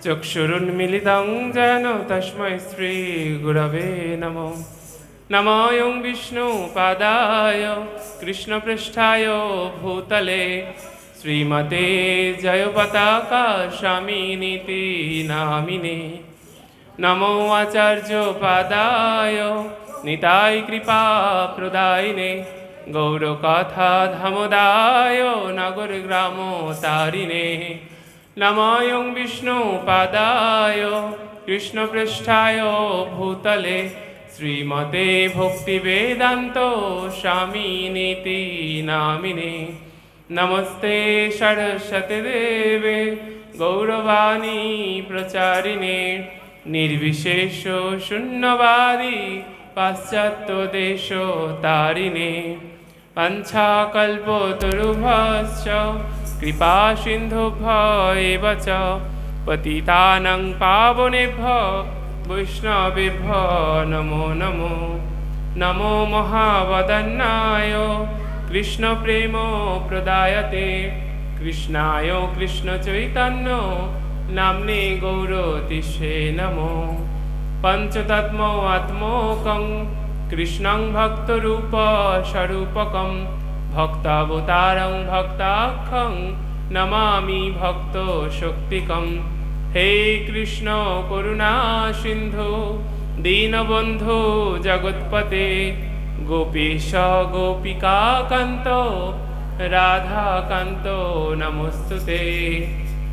चक्षुरुन्मिलितं येन तस्मै श्रीगुरवे नमः। नमो यं विष्णुपादाय कृष्णपृष्ठाय भूतले श्रीमते जयपताका स्वामिनीति नामिने। नमो आचार्योपादाय निताय कृपाप्रदायिने गौरकथा धामोदाय नगरग्रामोतारिणे। नमो यं विष्णुपादाय कृष्णपृष्ठाय भूतले श्रीमते भक्तिवेदान्तो स्वामिनीति नामिने। नमस्ते सरस्वती देवे गौरवाणी प्रचारिणे निर्विशेष शून्यवादी पाश्चात्यदेशतारिणे। वाञ्छाकल्पतरुभ्यश्च कृपा सिन्धुभ्यो एव च पतितानां पावनेभ्यो वैष्णवेभ्यो नमो नमो। नमो महावदन्नाय कृष्णप्रेम प्रदायते कृष्णाय कृष्णचैतन्य नाम्ने गौरतिष्ठे नमो। पञ्चतत्त्वात्मकं कृष्णं भक्तरूपस्वरूपकं भक्तावतारं भक्ताख्यं नमामि भक्तशक्तिकं। हे कृष्ण करुणा सिन्धु दीनबन्धु जगत्पते गोपीश गोपिकाकान्त राधाकान्त नमोस्तुते।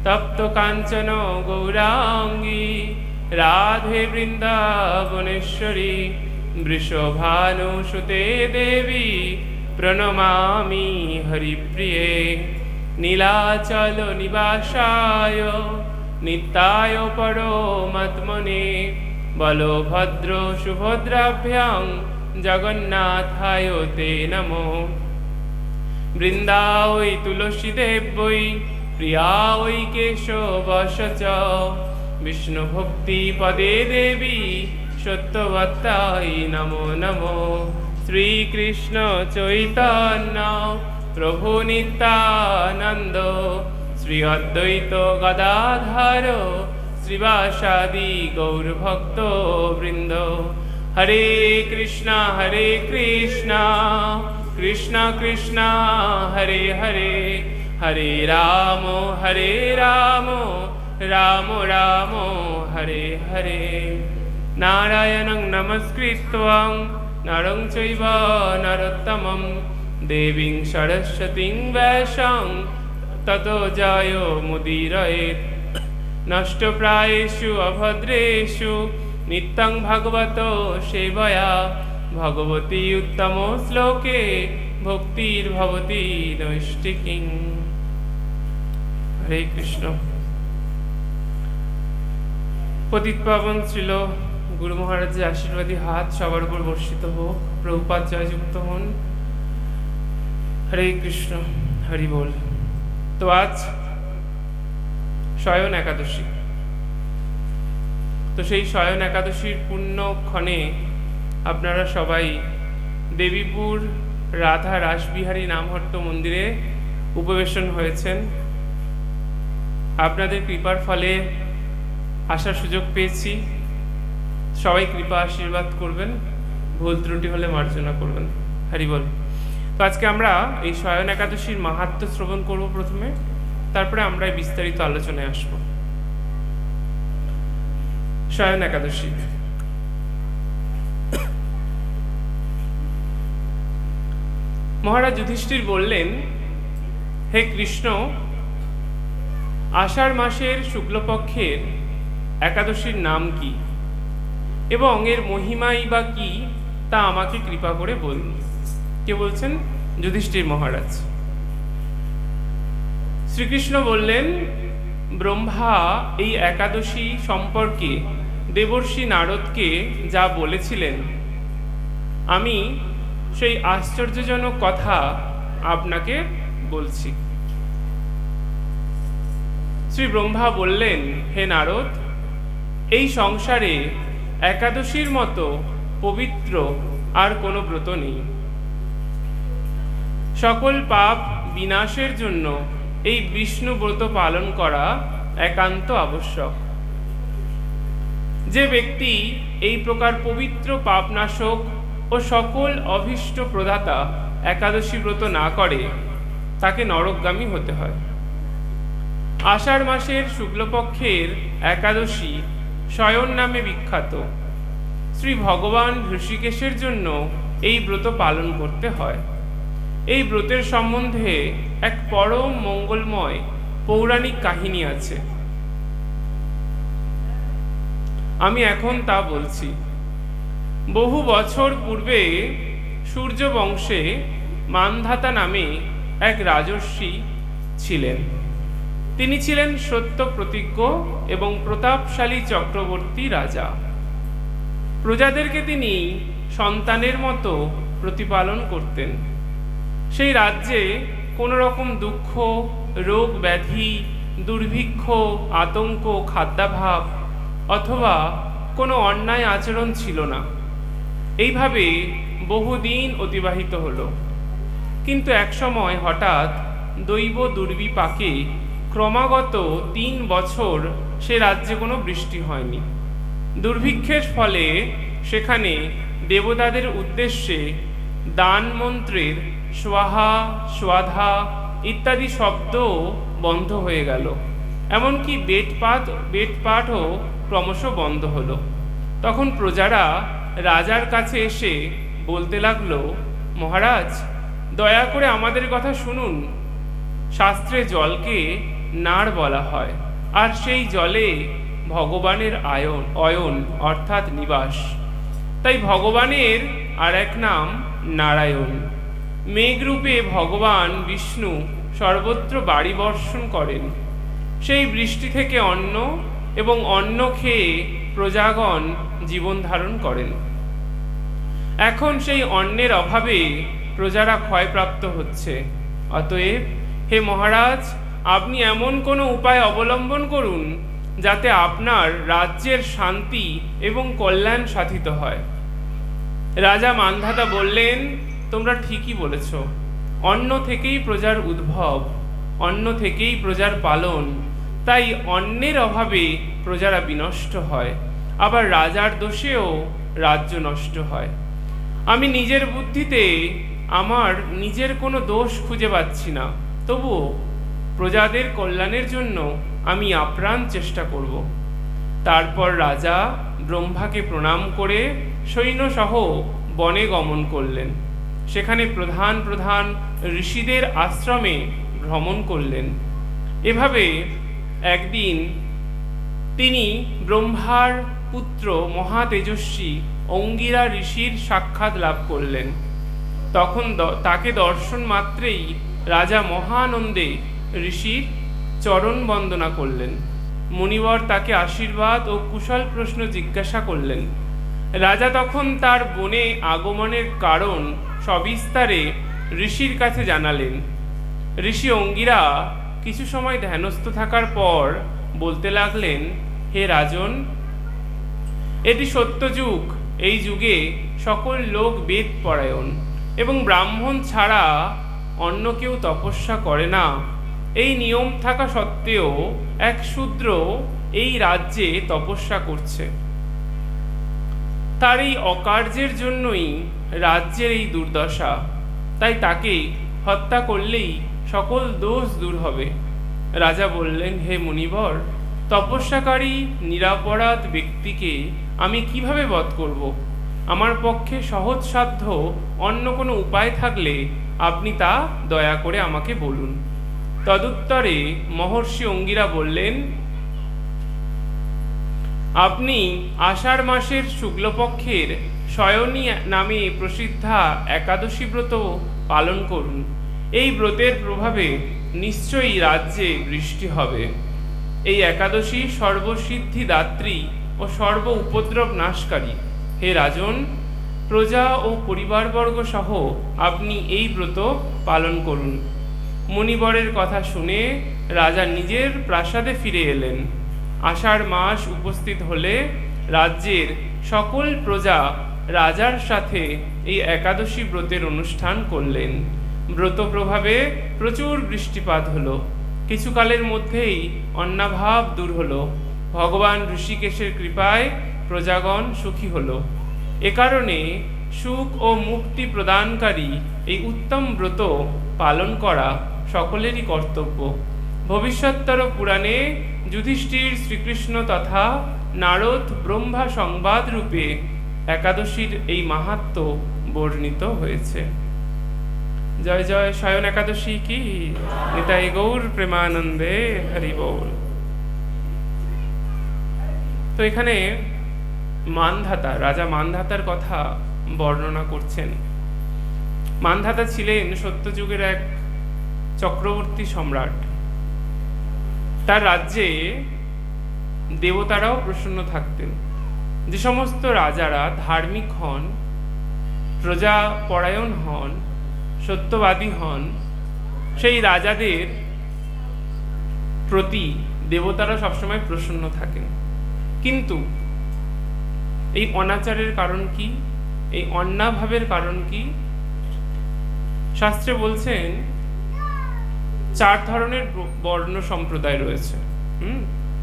तप्त काञ्चन गौरांगी राधे वृन्दावनेश्वरी वृषभानुसुते देवी प्रणमामि हरिप्रिये। नीलाचल निवासाय नित्याय परमात्मने बलभद्र सुभद्राभ्यां जगन्नाथाय ते नमो। वृन्दावै तुलसीदेव्यै प्रिया वै केशवश च विष्णुभक्तिपदे देवी सत्यवत्तायै नमो नमो। श्रीकृष्ण चैतन्य प्रभु नित्यानंद श्री अद्वैत गदाधर श्रीवासादि गौरभक्त वृंद। हरे कृष्णा कृष्ण कृष्ण हरे हरे हरे राम राम राम हरे हरे। नारायणं नमस्कृत्य नरं चैव नरोत्तमं देवीं सरस्वतीं व्यासं ततो जयो मुदीरयेत्। नष्टप्रायेषु अभद्रेषु नित्यं भगवतो सेवया भगवती उत्तमो श्लोके भक्तिर्भवति नैष्टिकीं। हरे कृष्ण। पतित पावन श्रील गुरु महाराज आशीर्वादी हाथ सबार ऊपर बर्षित होक। प्रभुपाद जययुक्त हन। हरे कृष्ण हरि बोल। तो आज शयन एकादशी। तो सेई शयन एकादशीर पुण्य क्षणे आपनारा सबाई देवीपुर राधा रासबिहारी नामहट्ट मंदिरे उपवेशन हयेछेन। आपनादेर कृपार फले आसार सुयोग पेয়েছি। सबाई कृपा आशीर्वाद करबेन, भूल त्रुटि हले मार्जना करबेन। हरि बोल। तो आज के आमरा এই শয়ন একাদশীর মাহাত্ম্য শ্রবণ করব প্রথমে, তারপরে আমরা বিস্তারিত আলোচনায় আসব। শয়ন একাদশী। মহারাজ যুধিষ্ঠির বললেন, হে কৃষ্ণ, আষাঢ় মাসের শুক্লপক্ষের একাদশীর নাম কি এবং এর মহিমাই বা কি তা আমাকে কৃপা করে বলুন। কে বলছেন? যুধিষ্ঠির মহারাজ। শ্রীকৃষ্ণ বললেন, ব্রহ্মা এই একাদশী সম্পর্কে দেবর্ষি নারদকে যা বলেছিলেন আমি সেই আশ্চর্যজনক কথা আপনাকে বলছি। শ্রী ব্রহ্মা বললেন, হে নারদ, এই সংসারে একাদশীর মতো পবিত্র আর কোনো ব্রত নেই। সকল পাপ বিনাশের জন্য এই বিষ্ণু ব্রত পালন করা একান্ত আবশ্যক। যে ব্যক্তি এই প্রকার পবিত্র পাপনাশক ও সকল অভীষ্ট প্রদাতা একাদশী ব্রত না করে তাকে নরকগামী হতে হয়। আষাঢ় মাসের শুক্লপক্ষের একাদশী শয়ন নামে বিখ্যাত। শ্রী ভগবান ঋষিকেশের জন্য এই ব্রত পালন করতে হয়। এই ব্রতের সম্বন্ধে এক পরম মঙ্গলময় পৌরাণিক কাহিনী আছে, আমি এখন তা বলছি। বহু বছর পূর্বে সূর্য বংশে মান্ধাতা নামে এক রাজর্ষি ছিলেন। তিনি ছিলেন সত্য প্রতিজ্ঞ এবং প্রতাপশালী চক্রবর্তী রাজা। প্রজাদেরকে তিনি সন্তানের মতো প্রতিপালন করতেন। সেই রাজ্যে কোনো রকম দুঃখ, রোগ ব্যাধি, দুর্ভিক্ষ, আতঙ্ক, খাদ্যাভাব অথবা কোনো অন্যায় আচরণ ছিল না। এইভাবে বহুদিন অতিবাহিত হলো। কিন্তু একসময় হঠাৎ দৈব দুর্বিপাকে ক্রমাগত 3 বছর সে রাজ্যে কোনো বৃষ্টি হয়নি। দুর্ভিক্ষের ফলে সেখানে দেবতাদের উদ্দেশ্যে দান মন্ত্রের স্বাহা, স্বাধা ইত্যাদি শব্দ বন্ধ হয়ে গেল। এমনকি বেদপাঠও ক্রমশ বন্ধ হলো। তখন প্রজারা রাজার কাছে এসে বলতে লাগলো, মহারাজ, দয়া করে আমাদের কথা শুনুন। শাস্ত্রে জলকে নাড় বলা হয়, আর সেই জলে ভগবানের অয়ন অর্থাৎ নিবাস। তাই ভগবানের আর এক নাম নারায়ণ। মেঘরূপে ভগবান বিষ্ণু সর্বত্র বাড়ি বর্ষণ করেন। সেই বৃষ্টি থেকে অন্ন এবং অন্ন খেয়ে প্রজাগণ জীবন ধারণ করেন। এখন সেই অন্নের অভাবে প্রজারা ক্ষয়প্রাপ্ত হচ্ছে। অতএব হে মহারাজ, আপনি এমন কোনো উপায় অবলম্বন করুন যাতে আপনার রাজ্যের শান্তি এবং কল্যাণ সাধিত হয়। রাজা মান্ধাতা বললেন, তোমরা ঠিকই বলেছ। অন্ন থেকেই প্রজার উদ্ভব, অন্ন থেকেই প্রজার পালন। তাই অন্নের অভাবে প্রজারা বিনষ্ট হয়, আবার রাজার দোষেও রাজ্য নষ্ট হয়। আমি নিজের বুদ্ধিতে আমার নিজের কোনো দোষ খুঁজে পাচ্ছি না, তবুও প্রজাদের কল্যাণের জন্য আমি আপ্রাণ চেষ্টা করব। তারপর রাজা ব্রহ্মাকে প্রণাম করে সৈন্যসহ বনে গমন করলেন। সেখানে প্রধান প্রধান ঋষিদের আশ্রমে ভ্রমণ করলেন। এভাবে একদিন তিনি ব্রহ্মার পুত্র মহাতেজস্বী অঙ্গিরা ঋষির সাক্ষাৎ লাভ করলেন। তখন তাকে দর্শন মাত্রেই রাজা মহানন্দে ঋষির চরণ বন্দনা করলেন। মুনিবর তাকে আশীর্বাদ ও কুশল প্রশ্ন জিজ্ঞাসা করলেন। রাজা তখন তার বনে আগমনের কারণ সবিস্তারে ঋষির কাছে জানালেন। ঋষি অঙ্গিরা কিছু সময় ধ্যানস্থ থাকার পর বলতে লাগলেন, হে রাজন, এটি সত্যযুগ। এই যুগে সকল লোক বেদ পরায়ণ এবং ব্রাহ্মণ ছাড়া অন্য কেউ তপস্যা করে না। এই নিয়ম থাকা সত্ত্বেও এক শূদ্র এই রাজ্যে তপস্যা করছে। তার এই অকার্যের জন্যই রাজ্যের এই দুর্দশা। তাই তাকে হত্যা করলেই সকল দোষ দূর হবে। রাজা বললেন, হে মুনিবর, তপস্যাকারী নিরাপরাধ ব্যক্তিকে আমি কিভাবে বধ করব? আমার পক্ষে সহজসাধ্য অন্য কোনো উপায় থাকলে আপনি তা দয়া করে আমাকে বলুন। তদুত্তরে মহর্ষি অঙ্গিরা বললেন, আপনি আষাঢ় মাসের শুক্লপক্ষের শয়নী নামে প্রসিদ্ধা একাদশী ব্রত পালন করুন। এই ব্রতের প্রভাবে নিশ্চয়ই রাজ্যে বৃষ্টি হবে। এই একাদশী সর্বসিদ্ধি দাত্রী ও সর্ব উপদ্রব নাশকারী। হে রাজন, প্রজা ও পরিবারবর্গ সহ আপনি এই ব্রত পালন করুন। মুনিবরের কথা শুনে রাজা নিজের প্রাসাদে ফিরে এলেন। আষাঢ় মাস উপস্থিত হলে রাজ্যের সকল প্রজা রাজার সাথে এই একাদশী ব্রতের অনুষ্ঠান করলেন। ব্রত প্রভাবে প্রচুর বৃষ্টিপাত হলো, কিছুকালের মধ্যেই অন্নাভাব দূর হলো। ভগবান ঋষিকেশের কৃপায় প্রজাগণ সুখী হলো। এ কারণে সুখ ও মুক্তি প্রদানকারী এই উত্তম ব্রত পালন করা সকলেরই কর্তব্য। ভবিষ্যত্তর পুরাণে যুধিষ্ঠির শ্রীকৃষ্ণ তথা নারদ ব্রহ্মা সংবাদ রূপে একাদশীর এই মাহাত্ম্য বর্ণিত হয়েছে। জয় জয় শয়ন একাদশী কি, নিতাই গৌর প্রেমানন্দে হরি বল। তো এখানে মানধাতা, রাজা মানধাতার কথা বর্ণনা করছেন। মানধাতা ছিলেন সত্যযুগের এক চক্রবর্তী সম্রাট। তার রাজ্যে দেবতারাও প্রসন্ন থাকতেন। যে সমস্ত রাজারা ধার্মিক হন, প্রজা পরায়ণ হন, সত্যবাদী হন, সেই রাজাদের প্রতি দেবতারা সবসময় প্রসন্ন থাকেন। কিন্তু এই অনাচারের কারণ কি, এই অন্যাভাবের কারণ কি? শাস্ত্রে বলছেন 4 ধরনের বর্ণ সম্প্রদায় রয়েছে।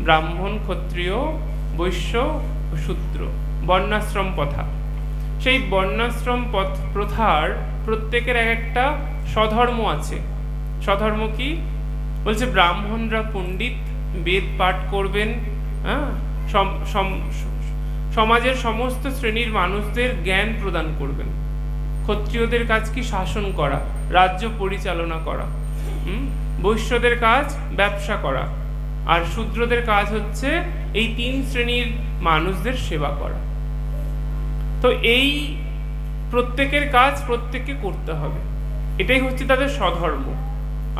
ব্রাহ্মণ, ক্ষত্রিয়, বৈশ্য ও শূদ্র, বর্ণাশ্রম প্রথা। সেই বর্ণাশ্রম প্রথার প্রত্যেকের একটা স্বধর্ম আছে। স্বধর্ম কি? বলছে ব্রাহ্মণরা পণ্ডিত, বেদ পাঠ করবেন, সমাজের সমস্ত শ্রেণীর মানুষদের জ্ঞান প্রদান করবেন। ক্ষত্রিয়দের কাজ কি? শাসন করা, রাজ্য পরিচালনা করা। বৈশ্যদের কাজ ব্যবসা করা। আর শূদ্রদের কাজ হচ্ছে এই 3 শ্রেণীর মানুষদের সেবা করা। তো এই প্রত্যেকের কাজ প্রত্যেককে করতে হবে, এটাই হচ্ছে তাদের স্বধর্ম।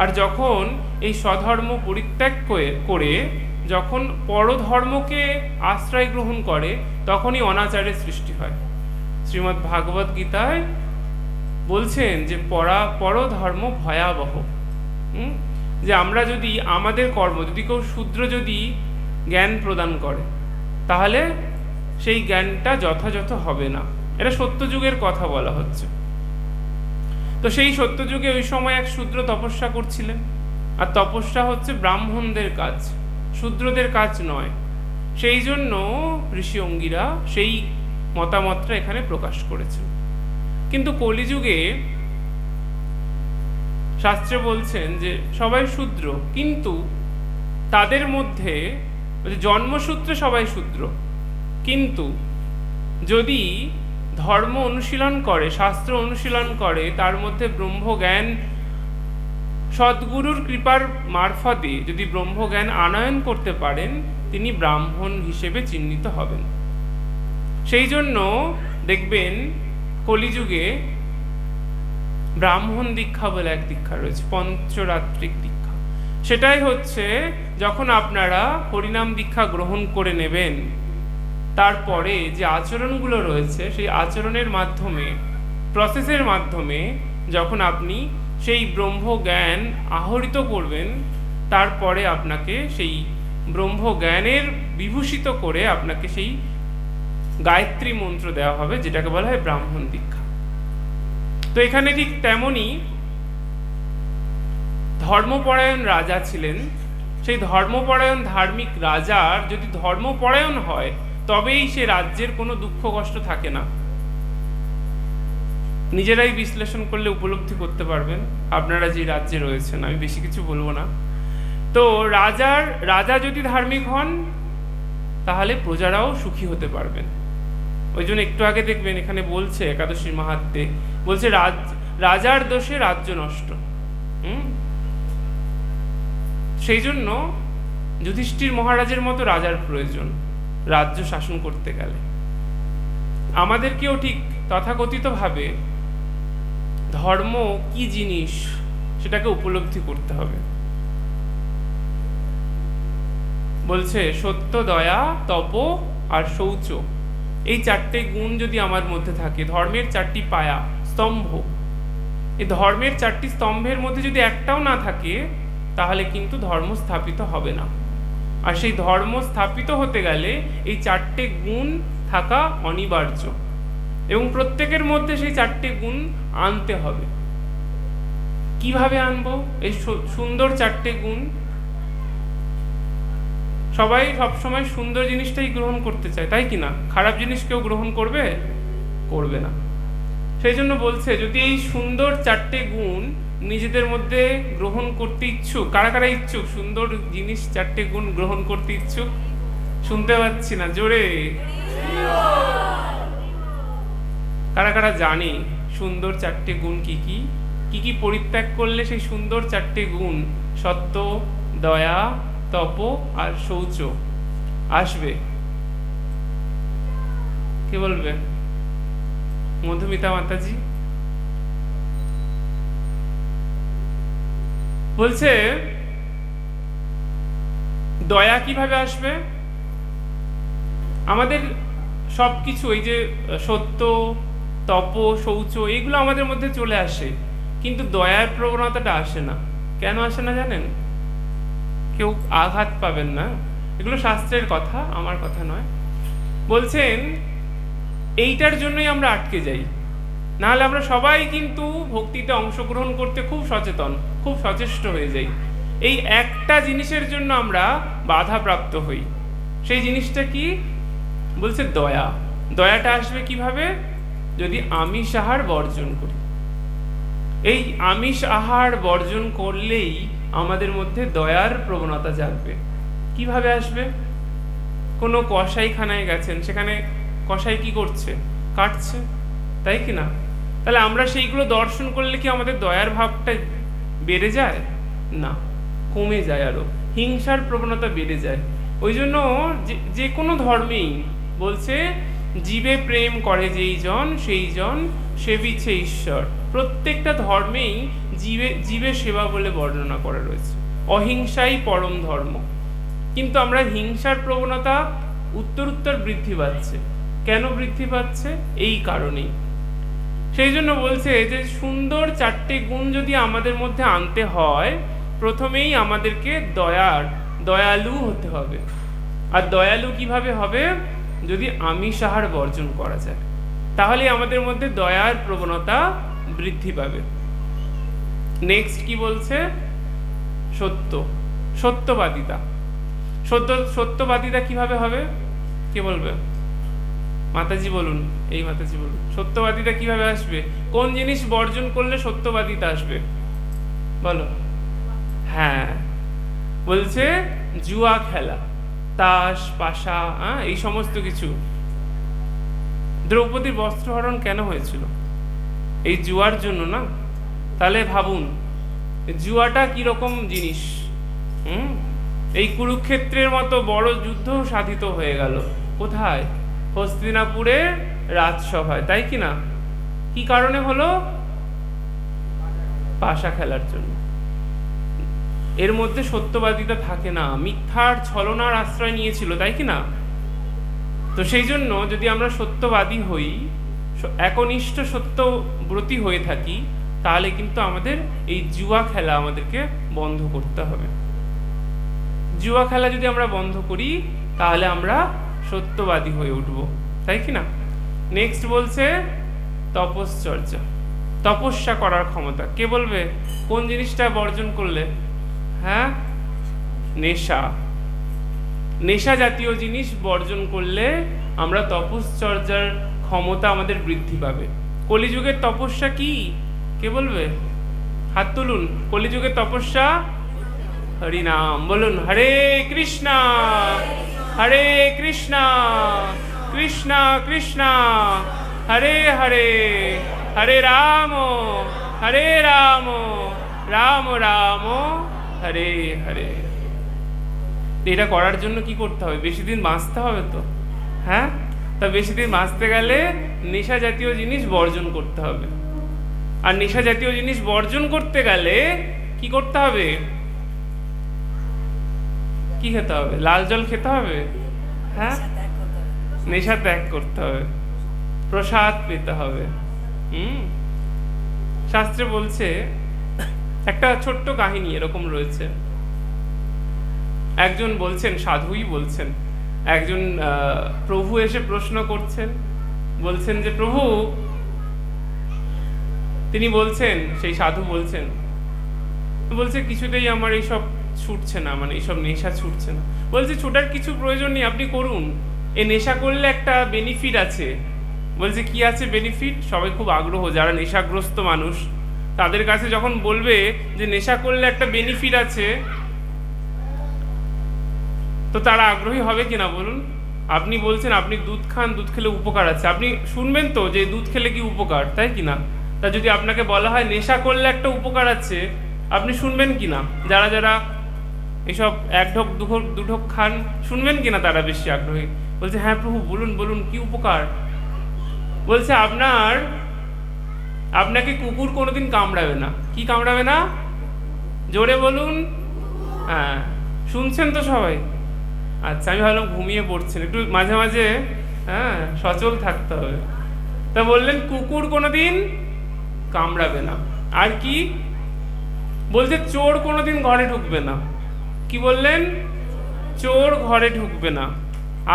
আর যখন এই স্বধর্ম পরিত্যাগ করে যখন পরধর্মকে আশ্রয় গ্রহণ করে, তখনই অনাচারের সৃষ্টি হয়। শ্রীমদ্ ভাগবত গীতায় বলছেন যে পরধর্ম ভয়াবহ। যে আমরা যদি আমাদের কর্ম, যদি কেউ শূদ্র যদি জ্ঞান প্রদান করে, তাহলে সেই জ্ঞানটা যথাযথ হবে না। এটা সত্যযুগের কথা বলা হচ্ছে। তো সেই সত্যযুগে ওই সময় এক শূদ্র তপস্যা করছিলেন। আর তপস্যা হচ্ছে ব্রাহ্মণদের কাজ, শূদ্রদের কাজ নয়। সেই জন্য ঋষি অঙ্গিরা সেই মতামতটা এখানে প্রকাশ করেছেন। কিন্তু কলিযুগে শাস্ত্রে বলছেন যে সবাই শূদ্র, কিন্তু তাদের মধ্যে জন্মসূত্রে সবাই শূদ্র, কিন্তু যদি ধর্ম অনুশীলন করে, শাস্ত্র অনুশীলন করে, তার মধ্যে ব্রহ্মজ্ঞান সদ্গুরুর কৃপার মারফতে যদি ব্রহ্মজ্ঞান আনয়ন করতে পারেন, তিনি ব্রাহ্মণ হিসেবে চিহ্নিত হবেন। সেই জন্য দেখবেন কলিযুগে ব্রাহ্মণ দীক্ষা বলে এক দীক্ষা রয়েছে, পঞ্চরাত্রিক দীক্ষা। সেটাই হচ্ছে যখন আপনারা হরিনাম দীক্ষা গ্রহণ করে নেবেন, তারপরে যে আচরণগুলো রয়েছে সেই আচরণের মাধ্যমে, প্রসেসের মাধ্যমে যখন আপনি সেই ব্রহ্মজ্ঞান আহরিত করবেন, তারপরে আপনাকে সেই ব্রহ্মজ্ঞানের বিভূষিত করে আপনাকে সেই গায়ত্রী মন্ত্র দেওয়া হবে, যেটাকে বলা হয় ব্রাহ্মণ দীক্ষা। তো এখানে ঠিক তেমনই ধর্মপরায়ণ রাজা ছিলেন। সেই ধর্মপরায়ণ ধার্মিক রাজার যদি ধর্মপরায়ণ হয়, তবেই সে রাজ্যের কোনো দুঃখ কষ্ট থাকে না। নিজেরাই বিশ্লেষণ করলে উপলব্ধি করতে পারবেন আপনারা যে রাজ্যে রয়েছেন, আমি বেশি কিছু বলবো না। তো রাজা যদি ধার্মিক হন, তাহলে প্রজারাও সুখী হতে পারবেন। ওই জন্য একটু আগে দেখবেন এখানে বলছে একাদশীর মাহাত্ম্যে, বলছে রাজার দোষে রাজ্য নষ্ট। সেই জন্য যুধিষ্ঠির মহারাজের মতো রাজার প্রয়োজন রাজ্য শাসন করতে গেলে। আমাদেরকেও ঠিক তথাকথিতভাবে ধর্ম কি জিনিস সেটাকে উপলব্ধি করতে হবে। বলছে সত্য, দয়া, তপ আর শৌচ, এই 4টে গুণ যদি আমার মধ্যে থাকে, ধর্মের 4টি পায়া স্তম্ভ, এই ধর্মের 4টি স্তম্ভের মধ্যে যদি একটাও না থাকে, তাহলে কিন্তু ধর্ম স্থাপিত হবে না। আর সেই ধর্ম স্থাপিত হতে গেলে এই 4টে গুণ থাকা অনিবার্য, এবং প্রত্যেকের মধ্যে সেই 4টে গুণ আনতে হবে। কিভাবে আনবো এই সুন্দর 4টে গুণ? সবাই সবসময় সুন্দর জিনিসটাই গ্রহণ করতে চায়, তাই কি না? খারাপ জিনিস কেউ গ্রহণ করবে? করবে না। সেই জন্য বলছে, যদি এই সুন্দর 4টে গুণ নিজেদের মধ্যে গ্রহণ করতে ইচ্ছুক, কারা কারা ইচ্ছুক সুন্দর জিনিস 4টে গুণ গ্রহণ করতে ইচ্ছুক? শুনতে পাচ্ছি না, জোরে। কারা কারা জানে সুন্দর 4টে গুণ কি কি? কি কি পরিত্যাগ করলে সেই সুন্দর 4টে গুণ সত্য, দয়া, তপ আর শৌচ আসবে? কে বলবে? মধুমিতা মাতাজি বলছে, দয়া কিভাবে আসবে? আমাদের সবকিছু, এই যে সত্য, তপ, শৌচ, এগুলো আমাদের মধ্যে চলে আসে, কিন্তু দয়ার প্রবণতাটা আসে না। কেন আসে না জানেন? কেউ আঘাত পাবেন না, এগুলো শাস্ত্রের কথা, আমার কথা নয়। বলছেন এইটার জন্যই আমরা আটকে যাই। নাহলে আমরা সবাই কিন্তু ভক্তিতে অংশগ্রহণ করতে খুব সচেতন, খুব সচেষ্ট হয়ে যাই। এই একটা জিনিসের জন্য আমরা বাধাপ্রাপ্ত হই। সেই জিনিসটা কি? বলছে দয়া। দয়াটা আসবে কিভাবে? যদি আমিষ আহার বর্জন করি। এই আমিষ আহার বর্জন করলেই আমাদের মধ্যে দয়ার প্রবণতা জাগবে। কিভাবে আসবে? কোনো কসাইখানায় গেছেন, সেখানে কসাই কি করছে? কাটছে, তাই কি না? তাহলে আমরা সেইগুলো দর্শন করলে কি আমাদের দয়ার ভাবটা বেড়ে যায়? না, কমে যায়, আরো হিংসার প্রবণতা বেড়ে যায়। ওই জন্য যে কোনো ধর্মেই বলছে, জীবে প্রেম করে যেই জন সেই জন সেবিছে ঈশ্বর। প্রত্যেকটা ধর্মেই জীবে সেবা বলে বর্ণনা করা রয়েছে। অহিংসাই পরম ধর্ম। কিন্তু আমরা হিংসার প্রবণতা উত্তর বৃদ্ধি পাচ্ছে। কেন বৃদ্ধি পাচ্ছে? এই কারণেই। সেই জন্য বলছে যে সুন্দর 4টে গুণ যদি আমাদের মধ্যে আনতে হয়, প্রথমেই আমাদেরকে দয়ালু হতে হবে। আর দয়ালু কিভাবে হবে? যদি আমিষ আহার বর্জন করা যায়, তাহলে আমাদের মধ্যে দয়ার প্রবণতা বৃদ্ধি পাবে। নেক্সট কি বলছে? সত্যবাদিতা। সত্যবাদিতা কিভাবে হবে? কে বলবে? মাতাজি বলুন, এই মাতাজি বলুন। সত্যবাদিতা কিভাবে আসবে? কোন জিনিস বর্জন করলে সত্যবাদিতা আসবে? বলো। হ্যাঁ, বলছে জুয়া খেলা, তাস, পাশা, এই সমস্ত কিছু। দ্রৌপদীর বস্ত্রহরণ কেন হয়েছিল? এই জুয়ার জন্য না? তাহলে ভাবুন জুয়াটা কিরকম জিনিস। এই কুরুক্ষেত্রের মতো বড় যুদ্ধ সাধিত হয়ে গেল কোথায়? হস্তিনাপুরে রাজসভায়, তাই কি না? কি কারণে হলো? পাশা খেলার জন্য। এর মধ্যে সত্যবাদিতা থাকে না, মিথ্যার ছলনার আশ্রয় নিয়েছিল, তাই কি না? তো সেই জন্য যদি আমরা সত্যবাদী হই, একনিষ্ঠ সত্যব্রতী হয়ে থাকি, তাহলে কিন্তু আমাদের এই জুয়া খেলা আমাদেরকে বন্ধ করতে হবে। জুয়া খেলা যদি আমরা বন্ধ করি, তাহলে আমরা সত্যবাদী হয়ে উঠব, তাই কি না? নেক্সট বলছে তপশ্চর্যা, তপস্যা করার ক্ষমতা। কে বলবে কোন জিনিসটা বর্জন করলে? হ্যাঁ, নেশা জাতীয় জিনিস বর্জন করলে আমরা তপশ্চর্যার ক্ষমতা আমাদের বৃদ্ধি পাবে। কলিযুগের তপস্যা কি? কে বলবে? হাত তুলুন। কলিযুগের তপস্যা হরিনাম। বলুন, হরে কৃষ্ণা হরে কৃষ্ণা কৃষ্ণা কৃষ্ণা হরে হরে, হরে রাম রাম রাম হরে হরে। এটা করার জন্য কি করতে হবে? বেশি দিন বাঁচতে হবে তো। হ্যাঁ, তা বেশি দিন বাঁচতে গেলে নেশা জাতীয় জিনিস বর্জন করতে হবে। আর নেশা জাতীয় জিনিস বর্জন করতে গেলে কি করতে হবে? কি খেতে হবে? লাল জল খেতে হবে। হ্যাঁ, নেশা ত্যাগ করতে হবে, প্রসাদ পেতে হবে। শাস্ত্রে বলছে, একটা ছোট্ট কাহিনী এরকম রয়েছে। একজন বলছেন, সাধুই বলছেন, একজন প্রভু এসে প্রশ্ন করছেন, বলছেন যে প্রভু, তিনি বলছেন, সেই সাধু বলছেন, বলছে কিছুতেই আমার এইসব ছুটছে না, মানে এইসব নেশা ছুটছে না। বলছে ছোটার কিছু প্রয়োজন নেই, আপনি করুন। এই নেশা করলে একটা বেনিফিট আছে। বলছে কি আছে বেনিফিট? সবাই খুব আগ্রহ, যারা নেশাগ্রস্ত মানুষ তাদের কাছে যখন বলবে যে নেশা করলে একটা বেনিফিট আছে, তো তারা আগ্রহী হবে কিনা বলুন? আপনি বলছেন আপনি দুধ খান, দুধ খেলে উপকার আছে, আপনি শুনবেন তো যে দুধ খেলে কি উপকার, তাই কি না? তা যদি আপনাকে বলা হয় নেশা করলে একটা উপকার আছে, আপনি শুনবেন কি না? যারা যারা এসব এক ঢোক দু ঢোক খান, শুনবেন কিনা তারা বেশি আগ্রহী? বলছে হ্যাঁ প্রভু বলুন বলুন কি উপকার? বলছে আপনাকে কুকুর কোনোদিন কামড়াবে না। কি কামড়াবে না? জোরে বলুন। হ্যাঁ, শুনছেন তো সবাই? আচ্ছা, আমি ভাবলাম ঘুমিয়ে পড়ছেন, একটু মাঝে মাঝে হ্যাঁ সচল থাকতে হবে। তা বললেন কুকুর কোনোদিন কামড়াবে না। আর কি বলছে? চোর কোনোদিন ঘরে ঢুকবে না। কি বললেন? চোর ঘরে ঢুকবে না।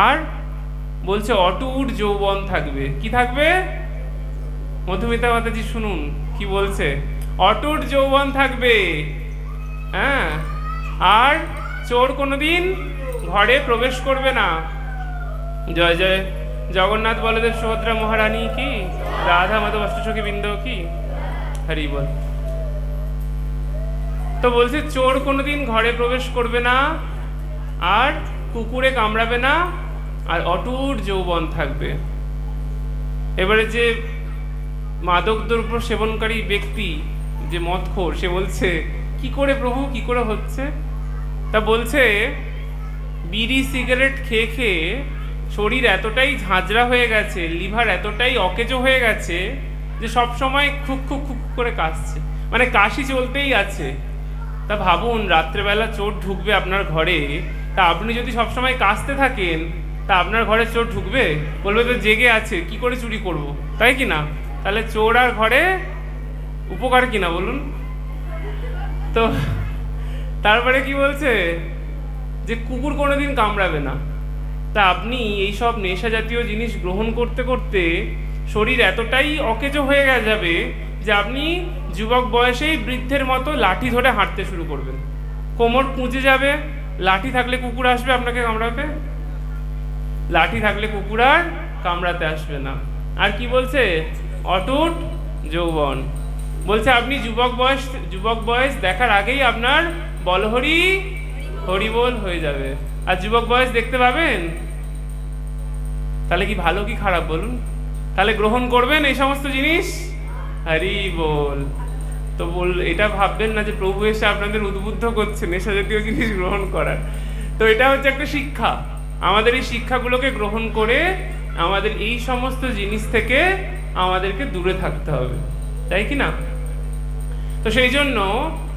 আর বলছে অটুট যৌবন থাকবে। কি থাকবে? মধুমিতা মাতাজি শুনুন কি বলছে, অটুট যৌবন থাকবে। হ্যাঁ, আর চোর কোনোদিন ঘরে প্রবেশ করবে না। জয় জয় জগন্নাথ বলদেব সুভদ্রা মহারানী কি, রাধা মাধব অষ্টসখী বৃন্দ কি, হরি বল। তো বলছে চোর কোনোদিন ঘরে প্রবেশ করবে না, আর কুকুরে কামড়াবে না, আর অটুট যৌবন থাকবে। এবারে যে মাদক দ্রব্য সেবনকারী ব্যক্তি, যে মদখোর, সে বলছে কি করে প্রভু, কি করে হচ্ছে? তা বলছে বিড়ি সিগারেট খেয়ে খেয়ে শরীর এতটাই ঝাঁঝরা হয়ে গেছে, লিভার এতটাই অকেজো হয়ে গেছে যে সব সময় খুব খুব খুব করে কাশছে, মানে কাশি চলতেই আছে। তা ভাবুন রাত্রেবেলা চোর ঢুকবে আপনার ঘরে, তা আপনি যদি সবসময় কাশতে থাকেন, তা আপনার ঘরে চোর ঢুকবে? বলবে তো জেগে আছে, কি করে চুরি করব, তাই কি না? তাহলে চোর আর ঘরে উপকার কিনা বলুন? তো তারপরে কি বলছে যে কুকুর কোনোদিন কামড়াবে না। তা আপনি এই সব নেশা জাতীয় জিনিস গ্রহণ করতে করতে শরীর এতটাই অকেজো হয়ে যাবে যে আপনি যুবক বয়সেই বৃদ্ধের মতো লাঠি ধরে হাঁটতে শুরু করবেন, কোমর কুঁজে যাবে। লাঠি থাকলে কুকুর আসবে আপনাকে কামড়াতে? লাঠি থাকলে কুকুর আর কামড়াতে আসবে না। আর কি বলছে? অটুট যৌবন। বলছে আপনি যুবক বয়স দেখার আগেই আপনার বলহরি হরিবোল হয়ে যাবে। আর যুবক বয়স দেখতে পাবেন? তাহলে কি ভালো কি খারাপ বলুন? তাহলে গ্রহণ করবেন এই সমস্ত জিনিস? হরি বল। তো এটা ভাববেন না যে প্রভু এসে আপনাদের উদ্বুদ্ধ করছে নেশা জাতীয় জিনিস গ্রহণ করার। তো এটা হচ্ছে একটা শিক্ষা। আমাদের এই শিক্ষাগুলোকে গ্রহণ করে আমাদের এই সমস্ত জিনিস থেকে আমাদেরকে দূরে থাকতে হবে, তাই কি না? তো সেই জন্য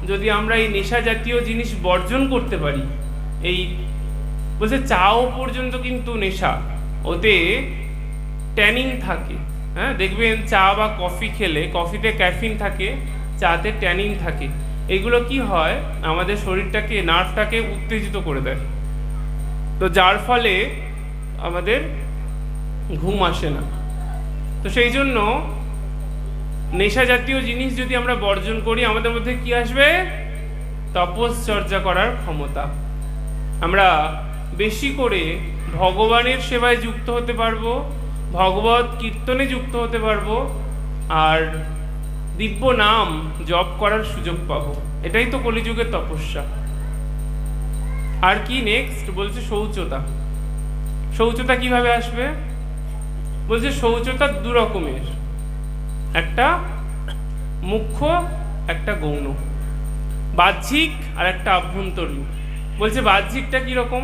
যদি আমরা এই নেশা জাতীয় জিনিস বর্জন করতে পারি, এই বলছে চাও পর্যন্ত কিন্তু নেশা, ওতে ট্যানিং থাকে। হ্যাঁ, দেখবেন চা বা কফি খেলে কফিতে ক্যাফিন থাকে, চাতে ট্যানিং থাকে। এগুলো কি হয়, আমাদের শরীরটাকে, নার্ভটাকে উত্তেজিত করে দেয়। তো যার ফলে আমাদের ঘুম আসে না। তো সেই জন্য নেশা জাতীয় জিনিস যদি আমরা বর্জন করি, আমাদের মধ্যে কি আসবে? তপশ্চর্যা করার ক্ষমতা। আমরা বেশি করে ভগবানের সেবায় যুক্ত হতে পারবো, ভগবত কীর্তনে যুক্ত হতে পারবো, আর দিব্য নাম জপ করার সুযোগ পাবো। এটাই তো কলিযুগের তপস্যা। আর কি নেক্সট বলছে? শৌচতা। শৌচতা কিভাবে আসবে? বলছে শৌচতা দু রকমের, একটা মুখ্য, একটা গৌণ, বাহ্যিক আর একটা আভ্যন্তরীণ। বলছে বাহ্যিকটা কিরকম?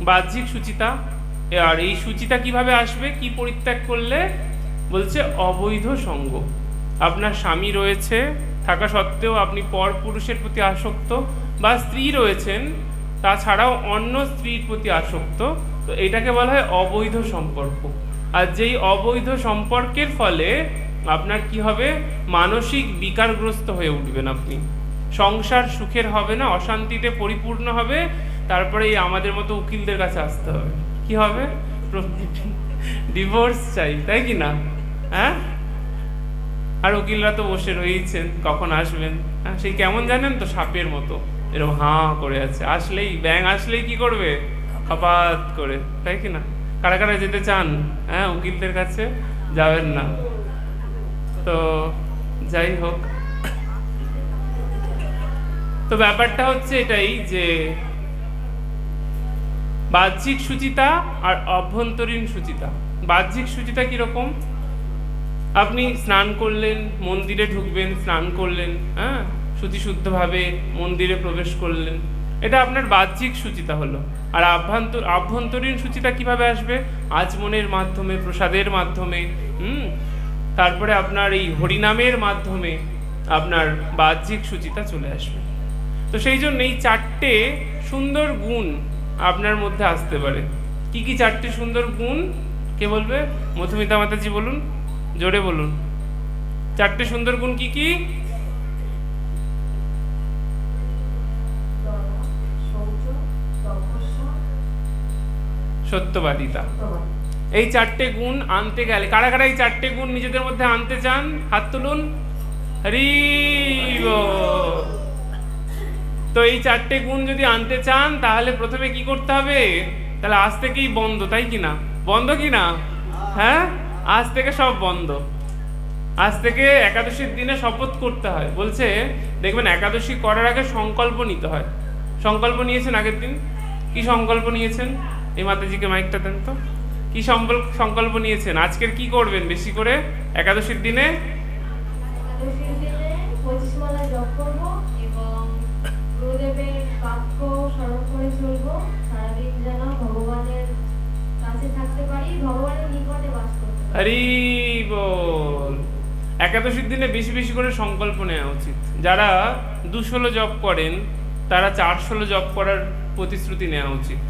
বাহ্যিক সুচিতা। আর এই সুচিতা কিভাবে আসবে, কি পরিত্যাগ করলে? বলছে অবৈধ সঙ্গ। আপনার স্বামী রয়েছে থাকা সত্ত্বেও আপনি পর পুরুষের প্রতি আসক্ত, বা স্ত্রী রয়েছেন তাছাড়াও অন্য স্ত্রীর প্রতি আসক্ত, তো এটাকে বলা হয় অবৈধ সম্পর্ক। আর যেই অবৈধ সম্পর্কের ফলে আপনার কি হবে? মানসিক বিকারগ্রস্ত হয়ে উঠবেন আপনি, সংসার সুখের হবে না, অশান্তিতে পরিপূর্ণ হবে। তারপরে এই আমাদের মতো উকিলদের কাছে আসতে হবে। কি হবে? ডিভোর্স চাই, তাই কি না? হ্যাঁ, আর উকিলরা তো বসে রয়েছেন, কখন আসবেন। হ্যাঁ, সেই কেমন জানেন তো, সাপের মতো এরকম হাঁ করে আছে, আসলেই ব্যাঙ আসলেই কি করবে, খাপাত করে, তাই কি না? কারা কারা যেতে চান? হ্যাঁ, উকিলদের কাছে যাবেন না। তো যাই হোক, তো ব্যাপারটা হচ্ছে এটাই যে বাহ্যিক শুচিতা আর অভ্যন্তরীণ শুচিতা। বাহ্যিক শুচিতা কিরকম? আপনি স্নান করলেন, মন্দিরে ঢুকবেন, স্নান করলেন, হ্যাঁ, শুচিশুদ্ধভাবে মন্দিরে প্রবেশ করলেন, এটা আপনার বাহ্যিক শুচিতা হলো। আর আভ্যন্তরীণ শুচিতা কিভাবে আসবে? আচমনের মাধ্যমে, প্রসাদের মাধ্যমে, তারপরে আপনার এই হরিনামের মাধ্যমে আপনার বাহ্যিক শুচিতা চলে আসবে। তো সেই জন্য এই 4টে সুন্দর গুণ আপনার মধ্যে আসতে পারে। কি কি 4টে সুন্দর গুণ? কে বলবে? মধুমিতা মাতাজি বলুন, জোরে বলুন। 4টে সুন্দর গুণ কি কি? সত্যবাদিতা। এই 4টে গুণ আনতে গেলে, কারা কারা এই 4টে গুণ নিজেদের মধ্যে আনতে চান? হাত তুলুন। হরি বল। তো এই 4টে গুণ যদি আনতে চান তাহলে প্রথমে কি করতে হবে? তাহলে আজ থেকেই বন্ধ, তাই কি না? বন্ধ কি না? হ্যাঁ, আজ থেকে সব বন্ধ। আজ থেকে একাদশীর দিনে শপথ করতে হয়। বলছে দেখবেন একাদশী করার আগে সংকল্প নিতে হয়। সংকল্প নিয়েছেন আগের দিন? কি সংকল্প নিয়েছেন? এই মাতাজিকে মাইকটা দেন তো। কি সংকল্প নিয়েছেন? আজকের কি করবেন বেশি করে একাদশীর দিনে? গুরুদেবের বাক্য স্মরণ করে চলবো, সারাদিন যেন ভগবানের কাছে থাকতে পারি, ভগবানের নিকটে বাস করতে পারি। হরি বল। একাদশীর দিনে বেশি বেশি করে সংকল্প নেওয়া উচিত। যারা 216 জপ করেন তারা 416 জপ করার প্রতিশ্রুতি নেওয়া উচিত।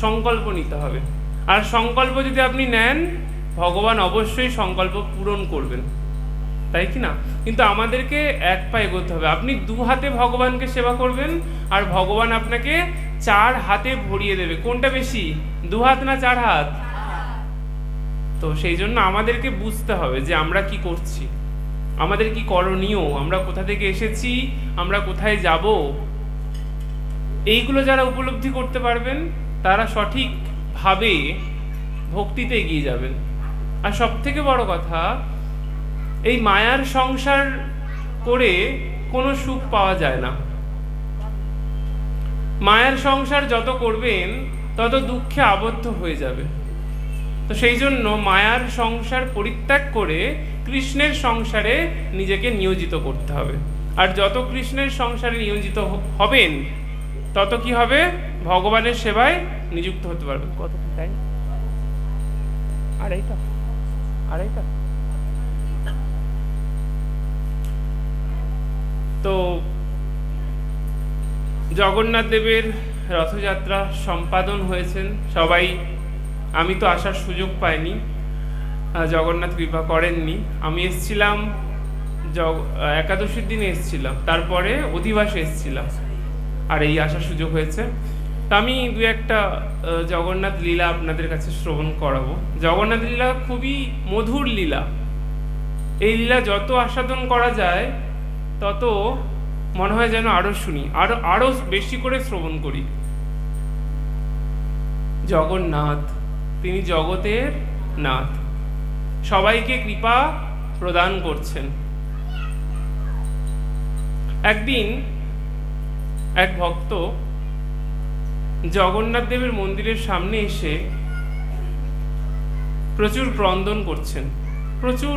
সংকল্প নিতে হবে। আর সংকল্প যদি আপনি নেন, ভগবান অবশ্যই সংকল্প পূরণ করবেন, তাই কি না? কিন্তু আমাদেরকে এক পা এগোতে হবে। আপনি 2 হাতে ভগবানকে সেবা করবেন আর ভগবান আপনাকে 4 হাতে ভরিয়ে দেবে। কোনটা বেশি, 2 হাত না 4 হাত? তো সেই জন্য আমাদেরকে বুঝতে হবে যে আমরা কি করছি, আমাদের কি করণীয়, আমরা কোথা থেকে এসেছি, আমরা কোথায় যাব। এইগুলো যারা উপলব্ধি করতে পারবেন তারা সঠিকভাবে ভক্তিতে এগিয়ে যাবেন। আর সব থেকে বড় কথা, এই মায়ার সংসার করে কোনো সুখ পাওয়া যায় না। মায়ার সংসার যত করবেন তত দুঃখে আবদ্ধ হয়ে যাবে। তো সেই জন্য মায়ার সংসার পরিত্যাগ করে কৃষ্ণের সংসারে নিজেকে নিয়োজিত করতে হবে। আর যত কৃষ্ণের সংসারে নিয়োজিত হবেন তত কি হবে? ভগবানের সেবায় নিযুক্ত হতে পারবেন। কত টাইম? আড়াইটা। তো জগন্নাথ দেবের রথযাত্রা সম্পাদন হয়েছেন সবাই। আমি তো আসার সুযোগ পাইনি, জগন্নাথ কৃপা করেননি। আমি এসছিলাম একাদশীর দিনে এসছিলাম, তারপরে অধিবাসে এসছিলাম, আর এই আসার সুযোগ হয়েছে। তা আমি 2-1টা জগন্নাথ লীলা আপনাদের কাছে শ্রবণ করাবো। জগন্নাথ লীলা খুবই মধুর লীলা। এই লীলা যত আস্বাদন করা যায় তত মনে হয় যেন আরো শুনি, আরো বেশি করে শ্রবণ করি। জগন্নাথ, তিনি জগতের নাথ, সবাইকে কৃপা প্রদান করছেন। একদিন এক ভক্ত জগন্নাথ দেবের মন্দিরের সামনে এসে প্রচুর ক্রন্দন করছেন, প্রচুর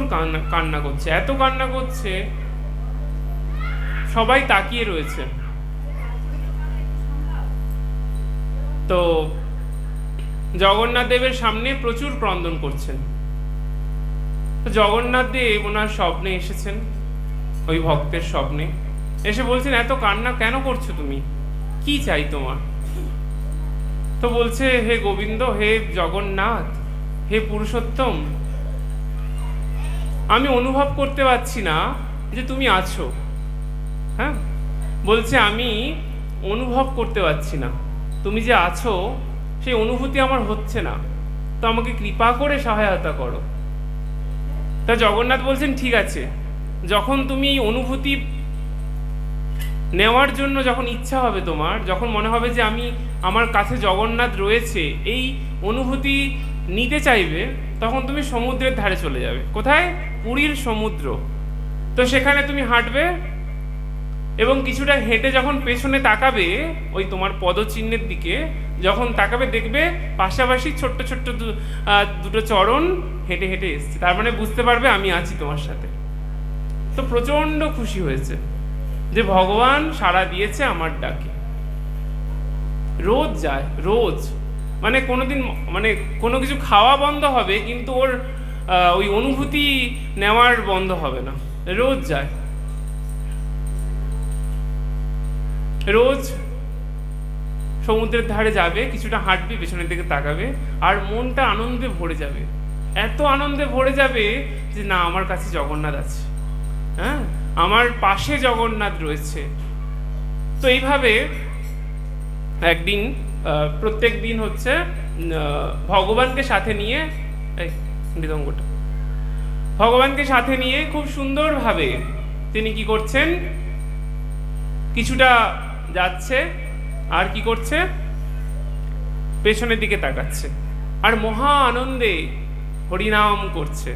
কান্না করছে, এত কান্না করছে সবাই তাকিয়ে রয়েছে। তো জগন্নাথ দেবের সামনে প্রচুর ক্রন্দন করছেন। তো জগন্নাথ দেব ওনার স্বপ্নে এসেছেন, ওই ভক্তের স্বপ্নে এসে বলছেন, এত কান্না কেন করছো তুমি, কি চাই তোমার? তো বলছে, হে গোবিন্দ, হে জগন্নাথ, হে পুরুষোত্তম, আমি অনুভব করতে পারছি না যে তুমি আছো। হ্যাঁ, বলছে আমি অনুভব করতে পারছি না, তুমি যে আছো সেই অনুভূতি আমার হচ্ছে না, তো আমাকে কৃপা করে সহায়তা করো। তা জগন্নাথ বলছেন, ঠিক আছে, যখন তুমি অনুভূতি নেওয়ার জন্য যখন ইচ্ছা হবে তোমার, যখন মনে হবে যে আমি আমার কাছে জগন্নাথ রয়েছে, এই অনুভূতি নিতে চাইবে, তখন তুমি সমুদ্রের ধারে চলে যাবে। কোথায়? পুরীর সমুদ্র। তো সেখানে তুমি হাঁটবে এবং কিছুটা হেঁটে যখন পেছনে তাকাবে, ওই তোমার পদচিহ্নের দিকে যখন তাকাবে, দেখবে পাশাপাশি ছোট্ট ছোট্ট দুটো চরণ হেঁটে হেঁটে এসছে। তার মানে বুঝতে পারবে আমি আছি তোমার সাথে। তো প্রচণ্ড খুশি হয়েছে যে ভগবান সাড়া দিয়েছে আমার ডাকে। রোজ যায়, রোজ, মানে কোনোদিন মানে কোনো কিছু খাওয়া বন্ধ হবে কিন্তু ওর ওই অনুভূতি নেওয়ার বন্ধ হবে না, রোজ যায়, রোজ সমুদ্রের ধারে যাবে, কিছুটা হাঁটবে, পেছনের দিকে তাকাবে, আর মনটা আনন্দে ভরে যাবে, এত আনন্দে ভরে যাবে যে না, আমার কাছে জগন্নাথ আছে, হ্যাঁ, আমার পাশে জগন্নাথ রয়েছে। তো এইভাবে একদিন, প্রত্যেক দিন হচ্ছে ভগবানকে সাথে নিয়ে, মৃদঙ্গটা ভগবানকে সাথে নিয়ে খুব সুন্দরভাবে তিনি কি করছেন, কিছুটা যাচ্ছে আর কি করছে, পেছনের দিকে তাকাচ্ছে আর মহা আনন্দে হরিনাম করছে।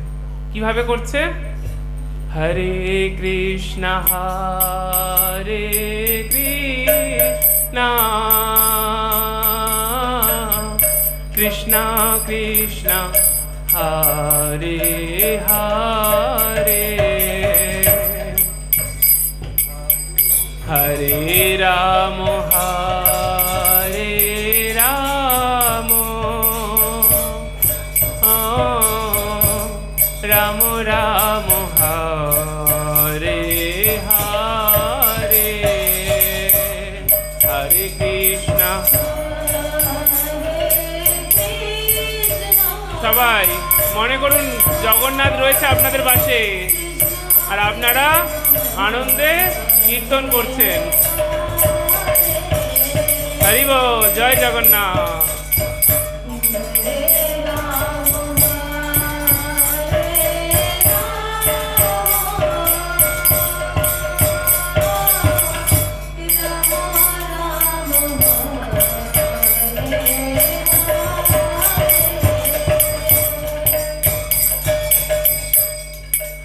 কিভাবে করছে? হরে কৃষ্ণ হরে কৃষ্ণ কৃষ্ণ কৃষ্ণ হরে হরে হরে রাম হরে রাম রাম রাম হরে হরে হরে কৃষ্ণ। সবাই মনে করুন জগন্নাথ রয়েছে আপনাদের পাশে আর আপনারা আনন্দে কীর্তন করছেন। হরি বল, জয় জগন্নাথ।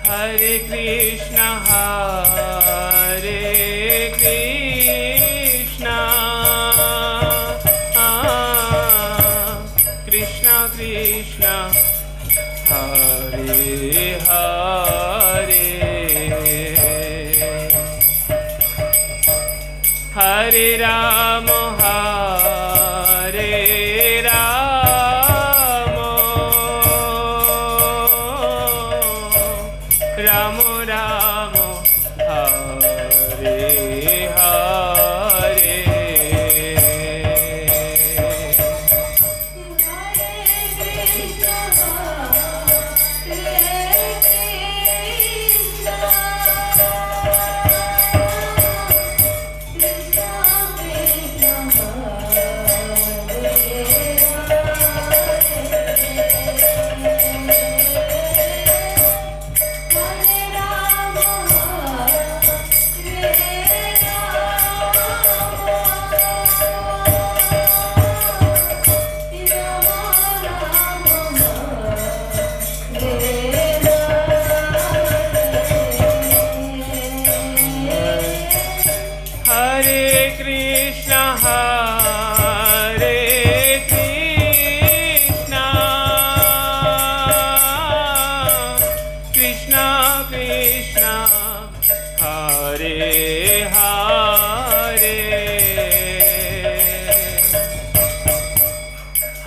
হরে কৃষ্ণ হরে কৃষ্ণ কৃষ্ণ কৃষ্ণ হরে হরে হরে রাম হরে রাম রাম রাম হরে হরে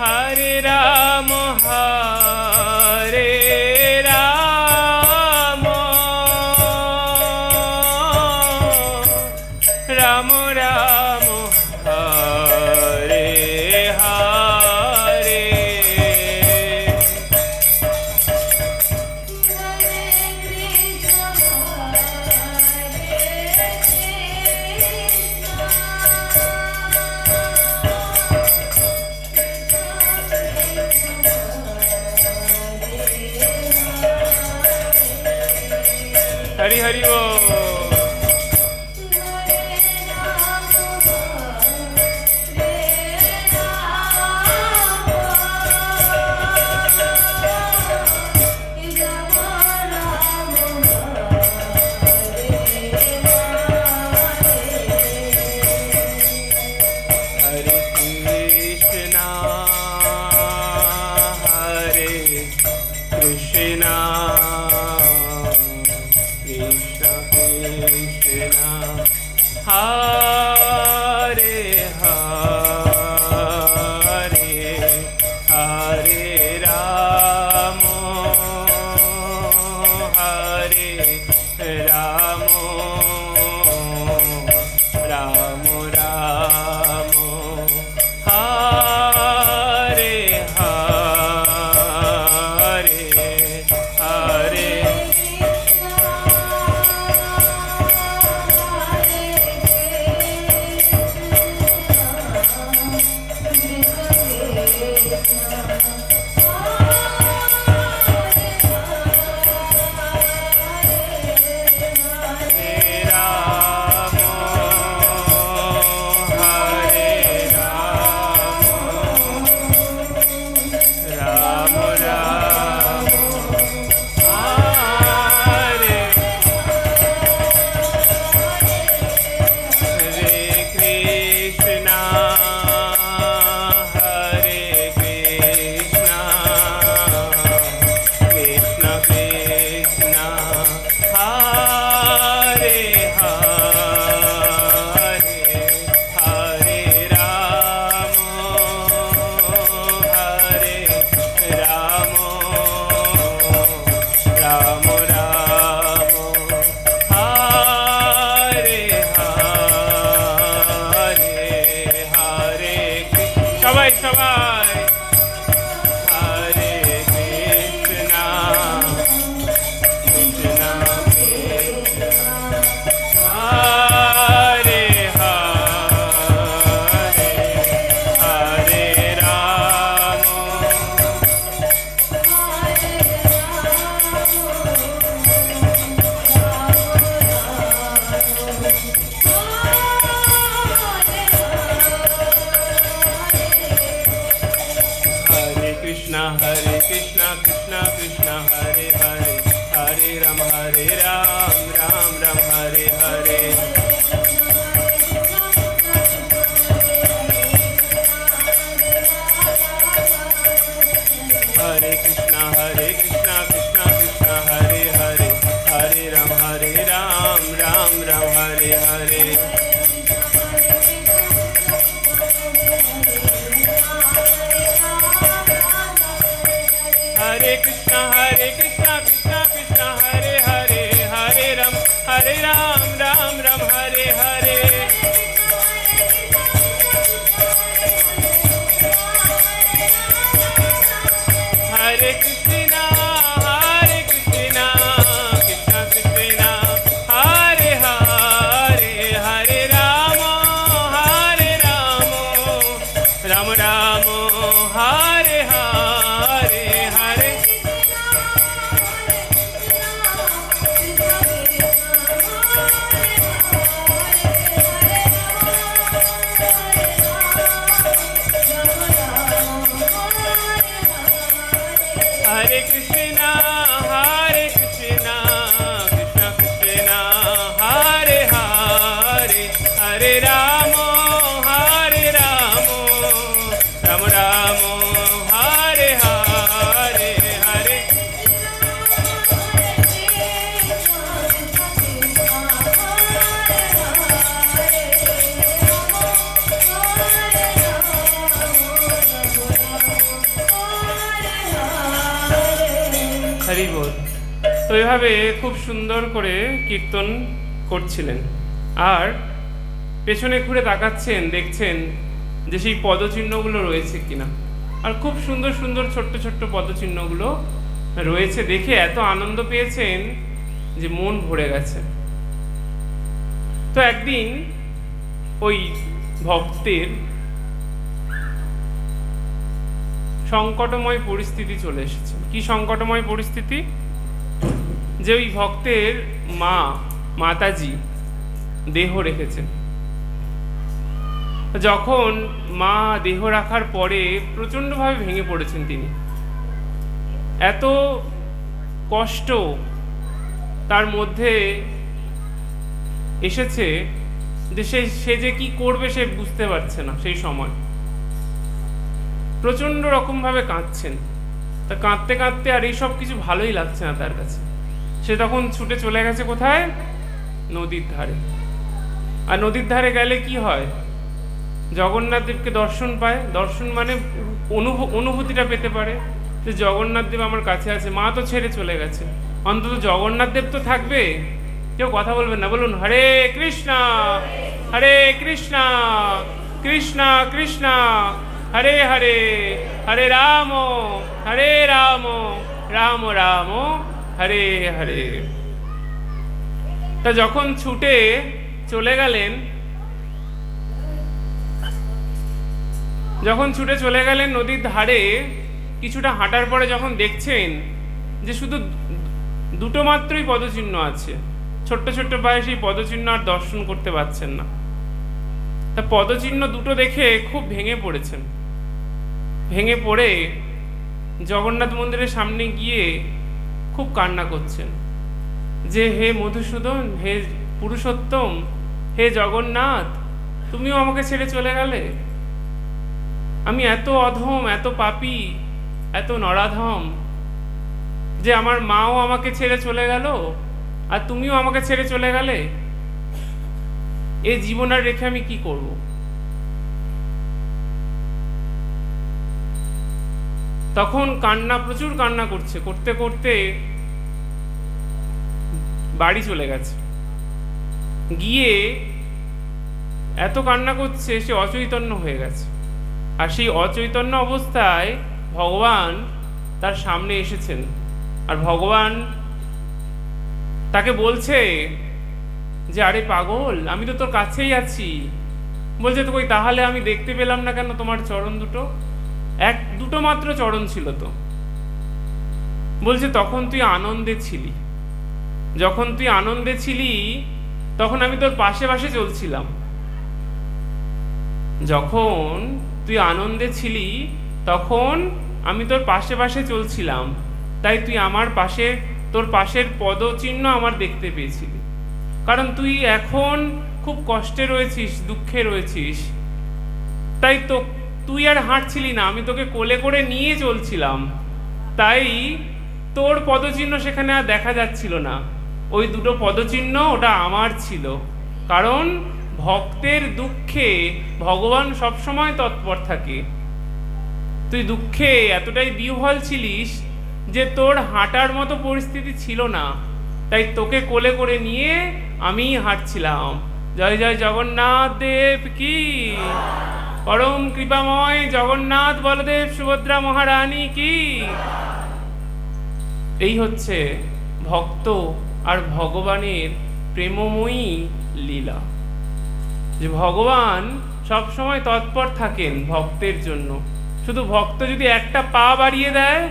हरे राम हरे राम राम राम हरे हरे हरि हरि बोल। তো এভাবে খুব সুন্দর করে কীর্তন করছিলেন আর পেছনে ঘুরে তাকাচ্ছেন, দেখছেন যে সেই পদচিহ্নগুলো রয়েছে কিনা। আর খুব সুন্দর সুন্দর ছোট্ট ছোট্ট পদচিহ্নগুলো রয়েছে দেখে এত আনন্দ পেয়েছেন যে মন ভরে গেছে। তো একদিন ওই ভক্তের সংকটময় পরিস্থিতি চলে এসেছে। কি সংকটময় পরিস্থিতি? যে ওই ভক্তের মাতাজি দেহ রেখেছেন। যখন মা দেহ রাখার পরে প্রচণ্ডভাবে ভেঙে পড়েছেন তিনি। এত কষ্ট তার মধ্যে এসেছে যে সে যে কি করবে সে বুঝতে পারছে না। সেই সময় প্রচণ্ড রকমভাবে কাঁদছেন। তা কাঁদতে কাঁদতে আর এইসব কিছু ভালোই লাগছে না তার কাছে। সে তখন ছুটে চলে গেছে কোথায়? নদীর ধারে। আর নদীর ধারে গেলে কি হয়? জগন্নাথ দেবকে দর্শন পায়। দর্শন মানে অনুভূতিটা পেতে পারে যে জগন্নাথ দেব আমার কাছে আছে। মা তো ছেড়ে চলে গেছে, অন্তত জগন্নাথ দেব তো থাকবে। কেউ কথা বলবেন না, বলুন হরে কৃষ্ণা হরে কৃষ্ণা কৃষ্ণা কৃষ্ণা হরে হরে, হরে রাম রাম রাম হরে হরে। তা যখন ছুটে চলে গেলেন, নদীর ধারে, কিছুটা হাঁটার পরে যখন দেখছেন যে শুধু দুটো মাত্রই পদচিহ্ন আছে, ছোট্ট ছোট্ট পায়ে সেই পদচিহ্ন আর দর্শন করতে পারছেন না। তা পদচিহ্ন দুটো দেখে খুব ভেঙে পড়েছেন। ভেঙে পড়ে জগন্নাথ মন্দিরের সামনে গিয়ে খুব কান্না করছেন যে হে মধুসূদন, হে পুরুষোত্তম, হে জগন্নাথ, তুমিও আমাকে ছেড়ে চলে গেলে। আমি এত অধম, এত পাপী, এত নরাধম যে আমার মাও আমাকে ছেড়ে চলে গেল আর তুমিও আমাকে ছেড়ে চলে গেলে। এই জীবন আর রেখে আমি কি করব? তখন প্রচুর কান্না করতে করতে বাড়ি চলে গেছে। গিয়ে এত কান্না করছে সে অচৈতন্য হয়ে গেছে। আর সেই অচৈতন্য অবস্থায় ভগবান তার সামনে এসেছেন। আর ভগবান তাকে বলছে যে আরে পাগল, আমি তো তোর কাছেই আছি। বলছে তো কই, তাহলে আমি দেখতে পেলাম না কেন তোমার চরণ দুটো? দুটো মাত্র চরণ ছিল তো। বলছে তখন তুই আনন্দে ছিলি। যখন তুই আনন্দে ছিলি তখন আমি তোর পাশে পাশে চলছিলাম। যখন তুই আনন্দে ছিলি তখন আমি তোর পাশে পাশে চলছিলাম, তাই তুই আমার পাশে, তোর পাশের পদচিহ্ন আমার দেখতে পেয়েছিলি। কারণ তুই এখন খুব কষ্টে রয়েছিস, দুঃখে রয়েছিস, তাই তো তুই আর হাঁটছিলি না, আমি তোকে কোলে করে নিয়ে চলছিলাম। তাই তোর পদচিহ্ন সেখানে আর দেখা যাচ্ছিল না। ওই দুটো পদচিহ্ন ওটা আমার ছিল। কারণ ভক্তের দুঃখে ভগবান সবসময় তৎপর থাকে। তুই দুঃখে এতটাই বিহ্বল ছিলিস যে তোর হাঁটার মতো পরিস্থিতি ছিল না, তাই তোকে কোলে করে নিয়ে আমি হাঁটছিলাম। জয় জয় জগন্নাথ দেব কি, পরম কৃপাময় জগন্নাথ বলদেব সুভদ্রা মহারানী কি। এই হচ্ছে ভক্ত আর ভগবানের প্রেমময়ী লীলা, যে ভগবান সব সময় তৎপর থাকেন ভক্তের জন্য। শুধু ভক্ত যদি একটা পা বাড়িয়ে দেয়,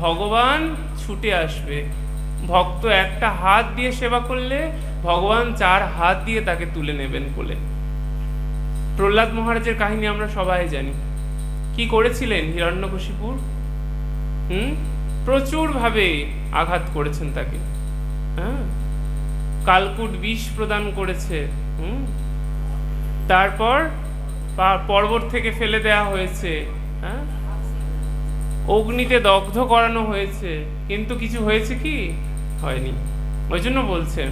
ভগবান ছুটে আসবে। ভক্ত একটা হাত দিয়ে সেবা করলে ভগবান 4 হাত দিয়ে তাকে তুলে নেবেন কোলে। প্রহ্লাদ মহারাজের কাহিনী আমরা সবাই জানি। কি করেছিলেন হিরণ্যকশিপুর? প্রচুর ভাবে আঘাত করেছেন তাকে। কালকুট বিষ প্রদান করেছে। তারপর পর্বত থেকে ফেলে দেয়া হয়েছে, অগ্নিতে দগ্ধ করানো হয়েছে, কিন্তু কিছু হয়েছে কি? হয়নি। ওই জন্য বলছে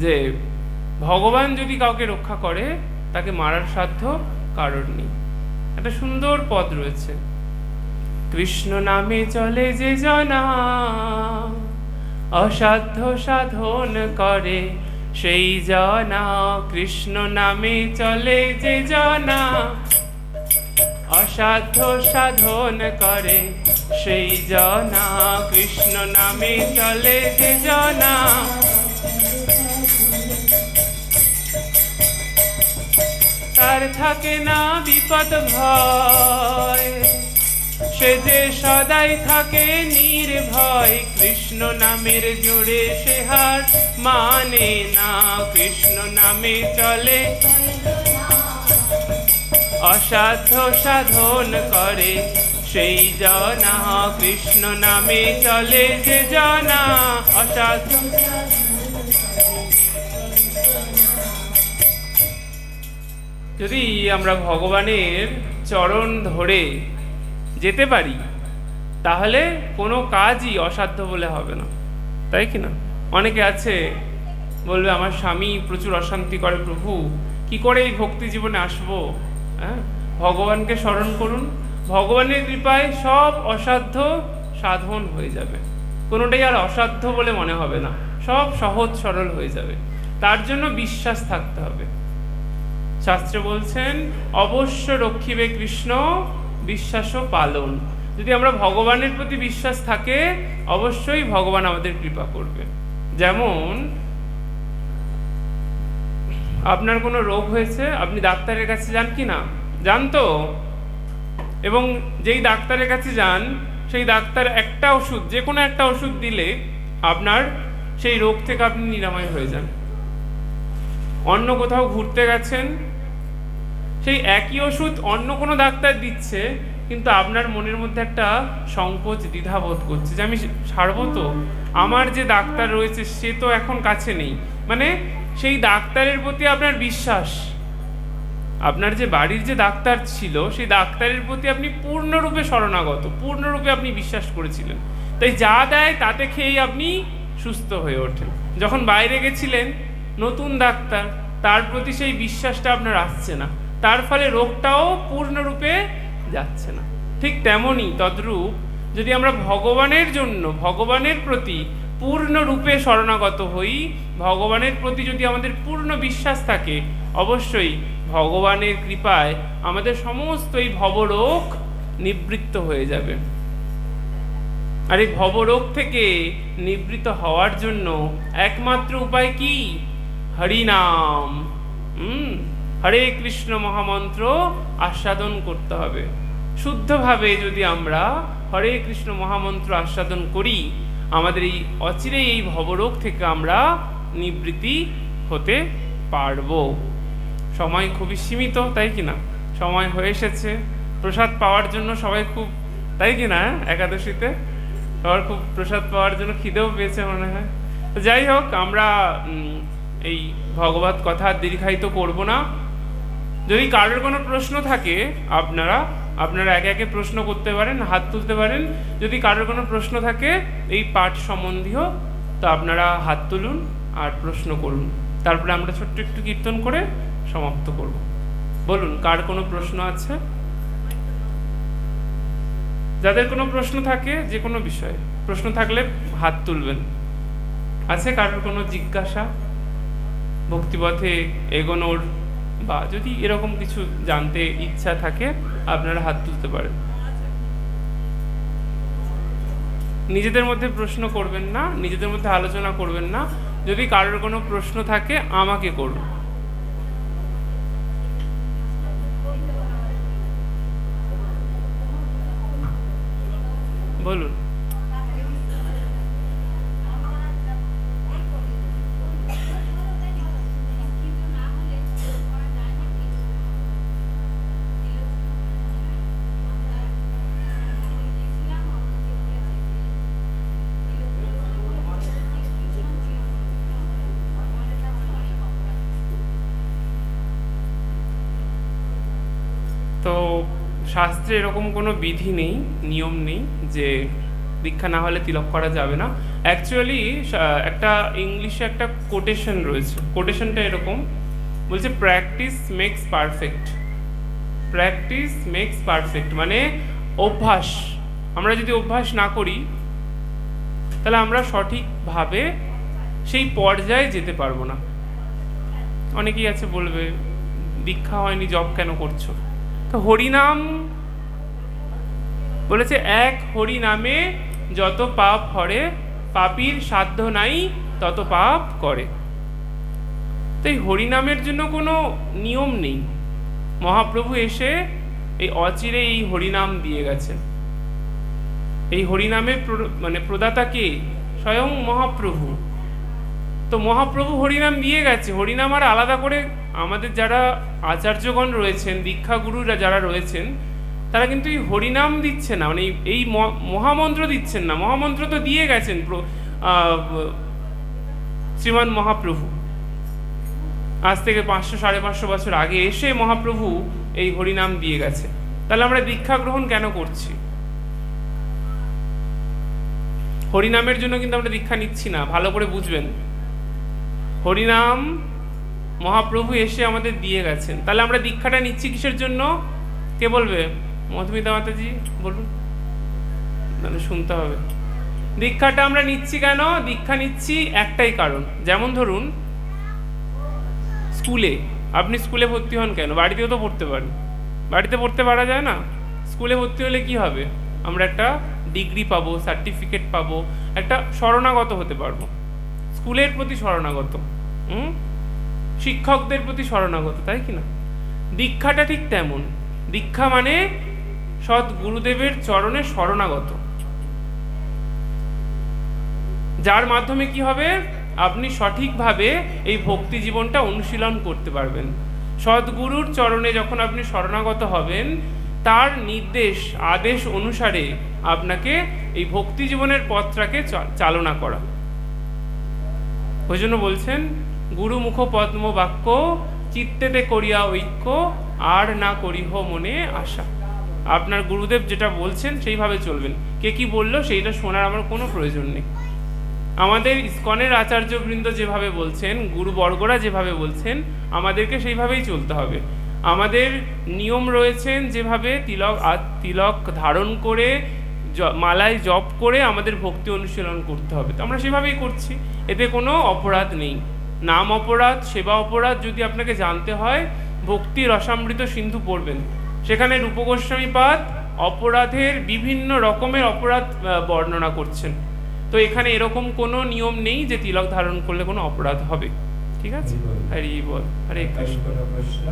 যে ভগবান যদি কাউকে রক্ষা করে তাকে মারার সাধ্য কারোর নেই। একটা সুন্দর পদ রয়েছে, কৃষ্ণ নামে চলে যে জনা, অসাধ্য সাধন করে সেই জনা। কৃষ্ণ নামে চলে যে জনা, অসাধ্য সাধন করে সেই জনা। কৃষ্ণ নামে চলে যে জনা, তার থাকে না বিপদ ভয়, সে যে সদাই থাকে নির্ভয়। কৃষ্ণ নামের জোরে সে হার মানে না। কৃষ্ণ নামে চলে অসাধ্য সাধন করে সেই জনা। কৃষ্ণ নামে চলে যে জনা, অসাধ্য। যদি আমরা ভগবানের চরণ ধরে যেতে পারি তাহলে কোনো কাজই অসাধ্য বলে হবে না, তাই কি না? অনেকে আছে বলবে আমার স্বামী প্রচুর অশান্তি করে, প্রভু কি করে এই ভক্তি জীবনে আসবো? হ্যাঁ, ভগবানকে স্মরণ করুন, ভগবানের কৃপায় সব অসাধ্য সাধন হয়ে যাবে, কোনোটাই আর অসাধ্য বলে মনে হবে না, সব সহজ সরল হয়ে যাবে। তার জন্য বিশ্বাস থাকতে হবে। শাস্ত্রে বলছেন অবশ্য রক্ষিবে কৃষ্ণ বিশ্বাস পালন। যদি আমরা ভগবানের প্রতি বিশ্বাস থাকে, অবশ্যই ভগবান আমাদের কৃপা করবে। যেমন আপনার কোনো রোগ হয়েছে, আপনি ডাক্তারের কাছে যান কি না? যান তো। এবং যেই ডাক্তারের কাছে যান, সেই ডাক্তার একটা ওষুধ, যে কোনো একটা ওষুধ দিলে আপনার সেই রোগ থেকে আপনি নিরাময় হয়ে যান। অন্য কোথাও ঘুরতে গেছেন, সেই একই ওষুধ অন্য কোনো ডাক্তার দিচ্ছে, কিন্তু আপনার মনের মধ্যে একটা সংকোচ দ্বিধাবোধ করছে যে আমি ছাড়বো তো, আমার যে ডাক্তার রয়েছে সে তো এখন কাছে নেই। মানে সেই ডাক্তারের প্রতি আপনার বিশ্বাস, আপনার যে বাড়ির যে ডাক্তার ছিল সেই ডাক্তারের প্রতি আপনি পূর্ণরূপে শরণাগত, পূর্ণরূপে আপনি বিশ্বাস করেছিলেন, তাই যা দেয় তাতে খেয়েই আপনি সুস্থ হয়ে ওঠেন। যখন বাইরে গেছিলেন নতুন ডাক্তার, তার প্রতি সেই বিশ্বাসটা আপনার আসছে না, তার ফলে রোগটাও পূর্ণরূপে যাচ্ছে না। ঠিক তেমনই তদ্রূপ যদি আমরা ভগবানের জন্য, ভগবানের প্রতি পূর্ণরূপে শরণাগত হই, ভগবানের প্রতি যদি আমাদের পূর্ণ বিশ্বাস থাকে, অবশ্যই ভগবানের কৃপায় আমাদের সমস্ত এই ভবরোগ নিবৃত্ত হয়ে যাবে। আর এই ভবরোগ থেকে নিবৃত্ত হওয়ার জন্য একমাত্র উপায় কি? হরিনাম, হরে কৃষ্ণ মহামন্ত্র আস্বাদন করতে হবে। শুদ্ধভাবে যদি আমরা হরে কৃষ্ণ মহামন্ত্র আস্বাদন করি, আমাদের এই অচিরেই এই ভবরোগ থেকে আমরা নিবৃত্তি হতে পারব। সময় খুবই সীমিত, তাই কি না? সময় হয়ে এসেছে প্রসাদ পাওয়ার জন্য, সবাই খুব, তাই কি না? একাদশীতে সবার খুব প্রসাদ পাওয়ার জন্য খিদেও পেয়েছে মনে হয়। তো যাই হোক, আমরা এই ভগবত কথা দীর্ঘায়িত করব না। যদি কারোর কোনো প্রশ্ন থাকে, আপনারা একে একে প্রশ্ন করতে পারেন, হাত তুলতে পারেন। যদি কারোর কোনো প্রশ্ন থাকে এই পাঠ সম্বন্ধীয়, তো আপনারা হাত তুলুন আর প্রশ্ন করুন। তারপরে আমরা ছোট্ট একটু কীর্তন করে সমাপ্ত করব। বলুন, কার কোনো প্রশ্ন আছে? যাদের কোনো প্রশ্ন থাকে, যে কোনো বিষয়ে প্রশ্ন থাকলে হাত তুলবেন। আছে কারোর কোনো জিজ্ঞাসা, ভক্তিপথে এগোনোর, বা যদি এরকম কিছু জানতে ইচ্ছা থাকে, আপনারা হাত তুলতে পারেন। নিজেদের মধ্যে প্রশ্ন করবেন না, নিজেদের মধ্যে আলোচনা করবেন না। যদি কারোর কোনো প্রশ্ন থাকে আমাকে করুন। বলুন। তো শাস্ত্রে এরকম কোনো বিধি নেই, নিয়ম নেই যে দীক্ষা না হলে তিলক করা যাবে না। অ্যাকচুয়ালি একটা ইংলিশে একটা কোটেশন রয়েছে, কোটেশনটা এরকম বলছে, practice makes perfect. Practice makes perfect মানে অভ্যাস। আমরা যদি অভ্যাস না করি, তাহলে আমরা সঠিকভাবে সেই পর্যায়ে যেতে পারবো না। অনেকেই আছে বলবে দীক্ষা হয়নি, জপ কেন করছো? তো হরিনাম বলেছে, এক হরি নামে যত পাপ হরে, পাপীর সাধ্য নাই তত পাপ করে। তো এই হরিনামের জন্য কোনো নিয়ম নেই। মহাপ্রভু এসে এই অচিরে এই হরিনাম দিয়ে গেছেন। এই হরিনামের মানে প্রদাতা কে? স্বয়ং মহাপ্রভু। তো মহাপ্রভু হরিনাম দিয়ে গেছে। হরিনাম আর আলাদা করে আমাদের যারা আচার্যগণ রয়েছেন, দীক্ষাগুরুরা যারা রয়েছেন, তারা কিন্তু এই হরিনাম দিচ্ছে না, মানে এই মহামন্ত্র দিচ্ছেন না। মহামন্ত্র তো দিয়ে গেছেন শ্রীমান মহাপ্রভু। আজ থেকে 500-550 বছর আগে এসে মহাপ্রভু এই হরিনাম দিয়ে গেছে। তাহলে আমরা দীক্ষা গ্রহণ কেন করছি? হরিনামের জন্য কিন্তু আমরা দীক্ষা নিচ্ছি না, ভালো করে বুঝবেন। হরিনাম মহাপ্রভু এসে আমাদের দিয়ে গেছেন, তাহলে আমরা দীক্ষাটা নিচ্ছি কিসের জন্য? কে বলবে? মধুমিতা মাতাজি বলুন, তাহলে শুনতে হবে। দীক্ষাটা আমরা নিচ্ছি কেন? দীক্ষা নিচ্ছি একটাই কারণ। যেমন ধরুন স্কুলে, আপনি স্কুলে ভর্তি হন কেন? বাড়িতেও তো পড়তে পারেন, বাড়িতে পড়তে পারা যায় না? স্কুলে ভর্তি হলে কি হবে? আমরা একটা ডিগ্রি পাবো, সার্টিফিকেট পাবো, একটা শরণাগত হতে পারবো, স্কুলের প্রতি শরণাগত, শিক্ষকদের প্রতি শরণাগত, তাই কি না? দীক্ষাটা ঠিক তেমন। দীক্ষা মানে সৎ গুরুদেবের চরণে শরণাগত, যার মাধ্যমে কি হবে? আপনি সঠিকভাবে এই ভক্তি জীবনটা অনুশীলন করতে পারবেন। সদ্গুরুর চরণে যখন আপনি শরণাগত হবেন, তার নির্দেশ আদেশ অনুসারে আপনাকে এই ভক্তি জীবনের পথটাকে চালনা করা। ওই জন্য বলছেন, গুরু মুখ পদ্ম বাক্য চিত্তেতে করিয়া ঐক্য, আর না করিহ মনে আশা। আপনার গুরুদেব যেটা বলছেন সেইভাবে চলবেন। কে কি বললো সেইটা শোনার আমার কোনো প্রয়োজন নেই। আমাদের ইসকনের আচার্যবৃন্দ যেভাবে বলছেন, গুরুবর্গরা যেভাবে বলছেন, আমাদেরকে সেইভাবেই চলতে হবে। আমাদের নিয়ম রয়েছেন যেভাবে তিলক ধারণ করে, মালায় জপ করে আমাদের ভক্তি অনুশীলন করতে হবে, তো আমরা সেভাবেই করছি। এতে কোনো অপরাধ নেই। নাম অপরাধ, সেবা অপরাধ যদি আপনাকে জানতে হয়, ভক্তি রসামৃত সিন্ধু পড়বেন, সেখানে রূপগোস্বামীপাদ অপরাধের বিভিন্ন রকমের অপরাধ বর্ণনা করছেন। তো এখানে এরকম কোনো নিয়ম নেই যে তিলক ধারণ করলে কোনো অপরাধ হবে। ঠিক আছে? হরি বল। হরে কৃষ্ণ।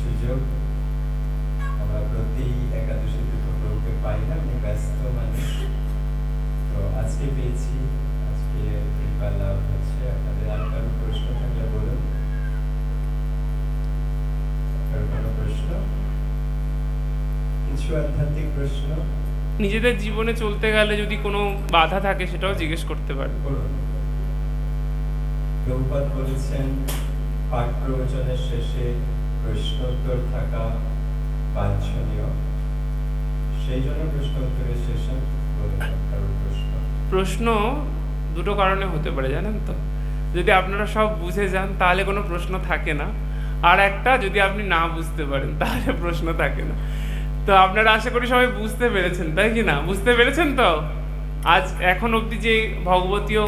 সুযোগ আমরা প্রতি একাদশীতে তো প্রভুকে পাই না, আমি ব্যস্ত মানুষ, তো আজকে পেয়েছি, আজকে কৃপা লাভ হচ্ছে। আপনাদের আর কারো প্রশ্ন থাকলে বলুন। কারো কোনো প্রশ্ন? কিছু আধ্যাত্মিক প্রশ্ন? নিজেদের জীবনে চলতে গেলে যদি কোনো বাধা থাকে সেটাও জিজ্ঞেস করতে পারেন। প্রভুপাদ বলেছেন পাঠ প্রবচনের শেষে প্রশ্নোত্তর থাকা বাঞ্ছনীয়, সেই জন্য প্রশ্নোত্তরের শেষে প্রশ্ন দুটো কারণে হতে পারে, জানেন তো। যদি আপনারা সব বুঝে যান তাহলে কোনো প্রশ্ন থাকে না, আর একটা যদি আপনি না বুঝতে পারেন তাহলে প্রশ্ন থাকে না। তো আপনারা আশা করি সবাই বুঝতে পেরেছেন, তাই কি না? বুঝতে পেরেছেন তো? আজ এখন অবধি যে ভগবতীয়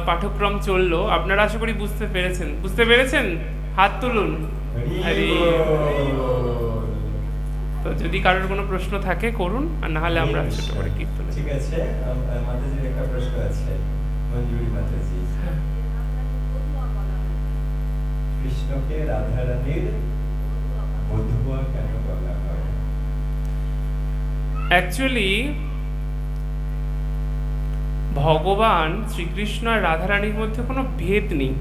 পাঠ্যক্রম চললো, আপনারা আশা করি বুঝতে পেরেছেন। বুঝতে পেরেছেন? হাত তুলুন। তো যদি কারোর কোনো প্রশ্ন থাকে করুন, আর না হলে আমরা ছোট করে কীর্তন। ঠিক আছে, মাতাজির একটা প্রশ্ন আছে, মঞ্জুরি মাতাজি। কৃষ্ণকে রাধারানীর বধূয়া কেন বলা হয়? অ্যাকচুয়ালি ভগবান শ্রীকৃষ্ণ আর রাধারানীর মধ্যে কোনো ভেদ নেই।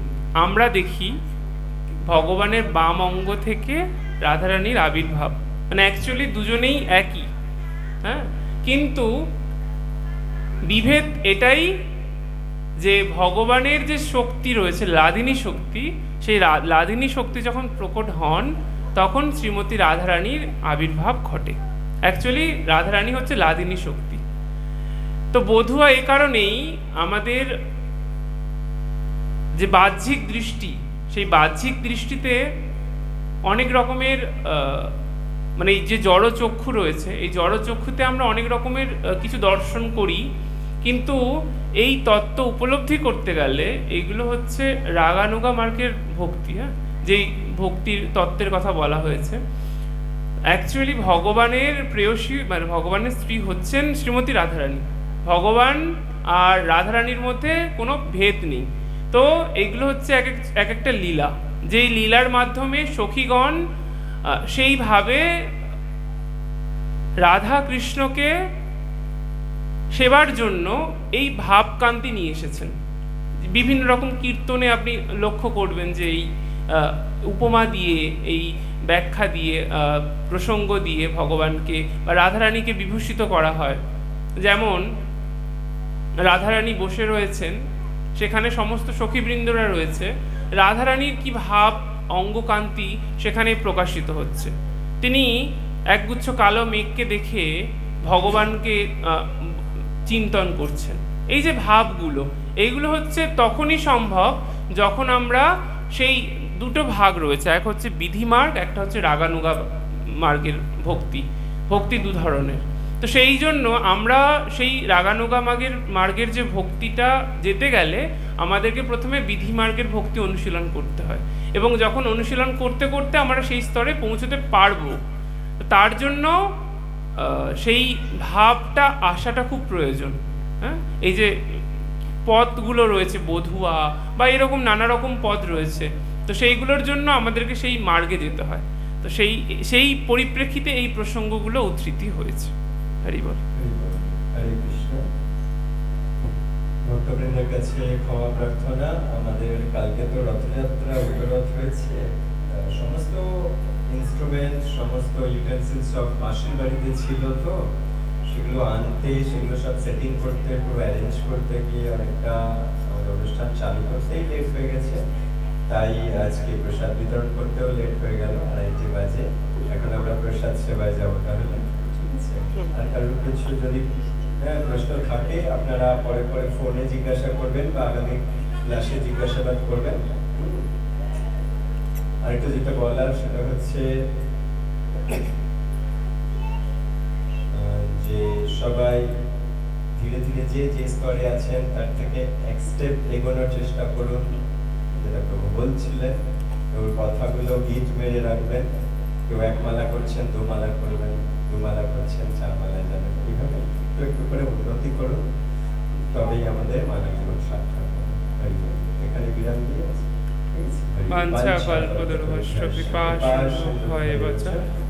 আমরা দেখি ভগবানের বাম অঙ্গ থেকে রাধারানীর আবির্ভাব, মানে অ্যাকচুয়ালি দুজনেই একই, হ্যাঁ। কিন্তু বিভেদ এটাই যে ভগবানের যে শক্তি রয়েছে, লাদিনী শক্তি, সেই লাদিনী শক্তি যখন প্রকট হন তখন শ্রীমতী রাধারানীর আবির্ভাব ঘটে। অ্যাকচুয়ালি রাধারানী হচ্ছে লাদিনী শক্তি। তো বধূয়া এই কারণেই আমাদের যে বাহ্যিক দৃষ্টি, সেই বাহ্যিক দৃষ্টিতে অনেক রকমের মানে এই যে জড়চক্ষু রয়েছে, এই জড়চক্ষুতে আমরা অনেক রকমের কিছু দর্শন করি, কিন্তু এই তত্ত্ব উপলব্ধি করতে গেলে এইগুলো হচ্ছে রাগানুগা মার্গের ভক্তি, হ্যাঁ, যেই ভক্তির তত্ত্বের কথা বলা হয়েছে। অ্যাকচুয়ালি ভগবানের প্রেয়সী মানে ভগবানের স্ত্রী হচ্ছেন শ্রীমতী রাধারানী। ভগবান আর রাধারানীর মধ্যে কোনো ভেদ নেই। তো এইগুলো হচ্ছে এক একটা লীলা, যেই লীলার মাধ্যমে সখীগণ সেইভাবে রাধা কৃষ্ণকে সেবার জন্য এই ভাবকান্তি নিয়ে এসেছেন। বিভিন্ন রকম কীর্তনে আপনি লক্ষ্য করবেন যে এই উপমা দিয়ে, এই ব্যাখ্যা দিয়ে, প্রসঙ্গ দিয়ে ভগবানকে বা রাধারানীকে বিভূষিত করা হয়। যেমন রাধারানী বসে রয়েছেন, সেখানে সমস্ত সখীবৃন্দরা রয়েছে, রাধারানীর কি ভাব অঙ্গকান্তি সেখানে প্রকাশিত হচ্ছে। তিনি একগুচ্ছ কালো মেঘকে দেখে ভগবানকে চিন্তন করছেন। এই যে ভাবগুলো, এইগুলো হচ্ছে তখনই সম্ভব যখন আমরা সেই দুটো ভাগ রয়েছে, এক হচ্ছে বিধি মার্গ, একটা হচ্ছে রাগানুগা মার্গের ভক্তি দু ধরনের। তো সেই জন্য আমরা সেই রাগানুগা মার্গের যে ভক্তিটা যেতে গেলে আমাদেরকে প্রথমে বিধি মার্গের ভক্তি অনুশীলন করতে হয়, এবং যখন অনুশীলন করতে করতে আমরা সেই স্তরে পৌঁছতে পারবো, তার জন্য সেই ভাবটা আসাটা খুব প্রয়োজন। হ্যাঁ, এই যে পদগুলো রয়েছে বধুয়া বা এরকম নানা রকম পদ রয়েছে, তো সেইগুলোর জন্য আমাদেরকে সেই মার্গে যেতে হয়। তো সেই পরিপ্রেক্ষিতে এই প্রসঙ্গগুলো উদ্ধৃতি হয়েছে। হরি বল। হরে কৃষ্ণ। ভক্তবৃন্দের কাছে ক্ষমা প্রার্থনা। আমাদের কালকে তো রথযাত্রা, উপরথ হয়েছে, সমস্ত ইনস্ট্রুমেন্ট, সমস্ত ইউটেন্সিলস সব মাসির বাড়িতে ছিল, তো সেগুলো আনতে, সেগুলো সব সেটিং করতে, পুরো অ্যারেঞ্জ করতে গিয়ে অনেকটা আমাদের অনুষ্ঠান চালু করতেই লেট হয়ে গেছে। তাই আজকে প্রসাদ বিতরণ করতেও লেট হয়ে গেল, 2:30 বাজে। এখন আমরা প্রসাদ সেবায় যাবো। তাহলে ঠিক আছে, আর কারোর কিছু যদি প্রশ্ন থাকে আপনারা পরে পরে ফোনে জিজ্ঞাসা করবেন বা আগামী ক্লাসে জিজ্ঞাসাবাদ করবেন। আরেকটা যেটা বলার সেটা হচ্ছে যে সবাই ধীরে ধীরে যে স্তরে আছেন তার থেকে এক স্টেপ এগোনোর চেষ্টা করুন, যেটা প্রভু বলছিলেন। ওর কথাগুলো গীত মেরে রাখবেন। কেউ 1 মালা করছেন, 2 মালা করবেন, 2 মালা করছেন, 4 মালায় যাবেন। এইভাবে একটু একটু করে উন্নতি করুন, তবেই আমাদের মানব জীবন সার্থক হবে। এখানে বিরাম দিয়ে বাঞ্ছা কল্পতরুভ্যশ্চ কৃপা সিন্ধুভ্যো এব চ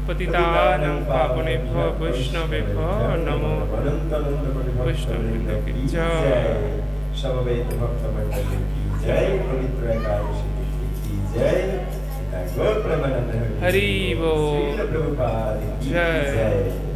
পতিতানাং পাবনেভ্যো বৈষ্ণবেভ্যো নমো বৈষ্ণববৃন্দ কি জয়। সমবেত ভক্তমণ্ডলী কি জয়। পবিত্র একাদশী কি জয়। গৌর প্রেমানন্দ হরি বল। শ্রীল প্রভুপাদ কি জয়।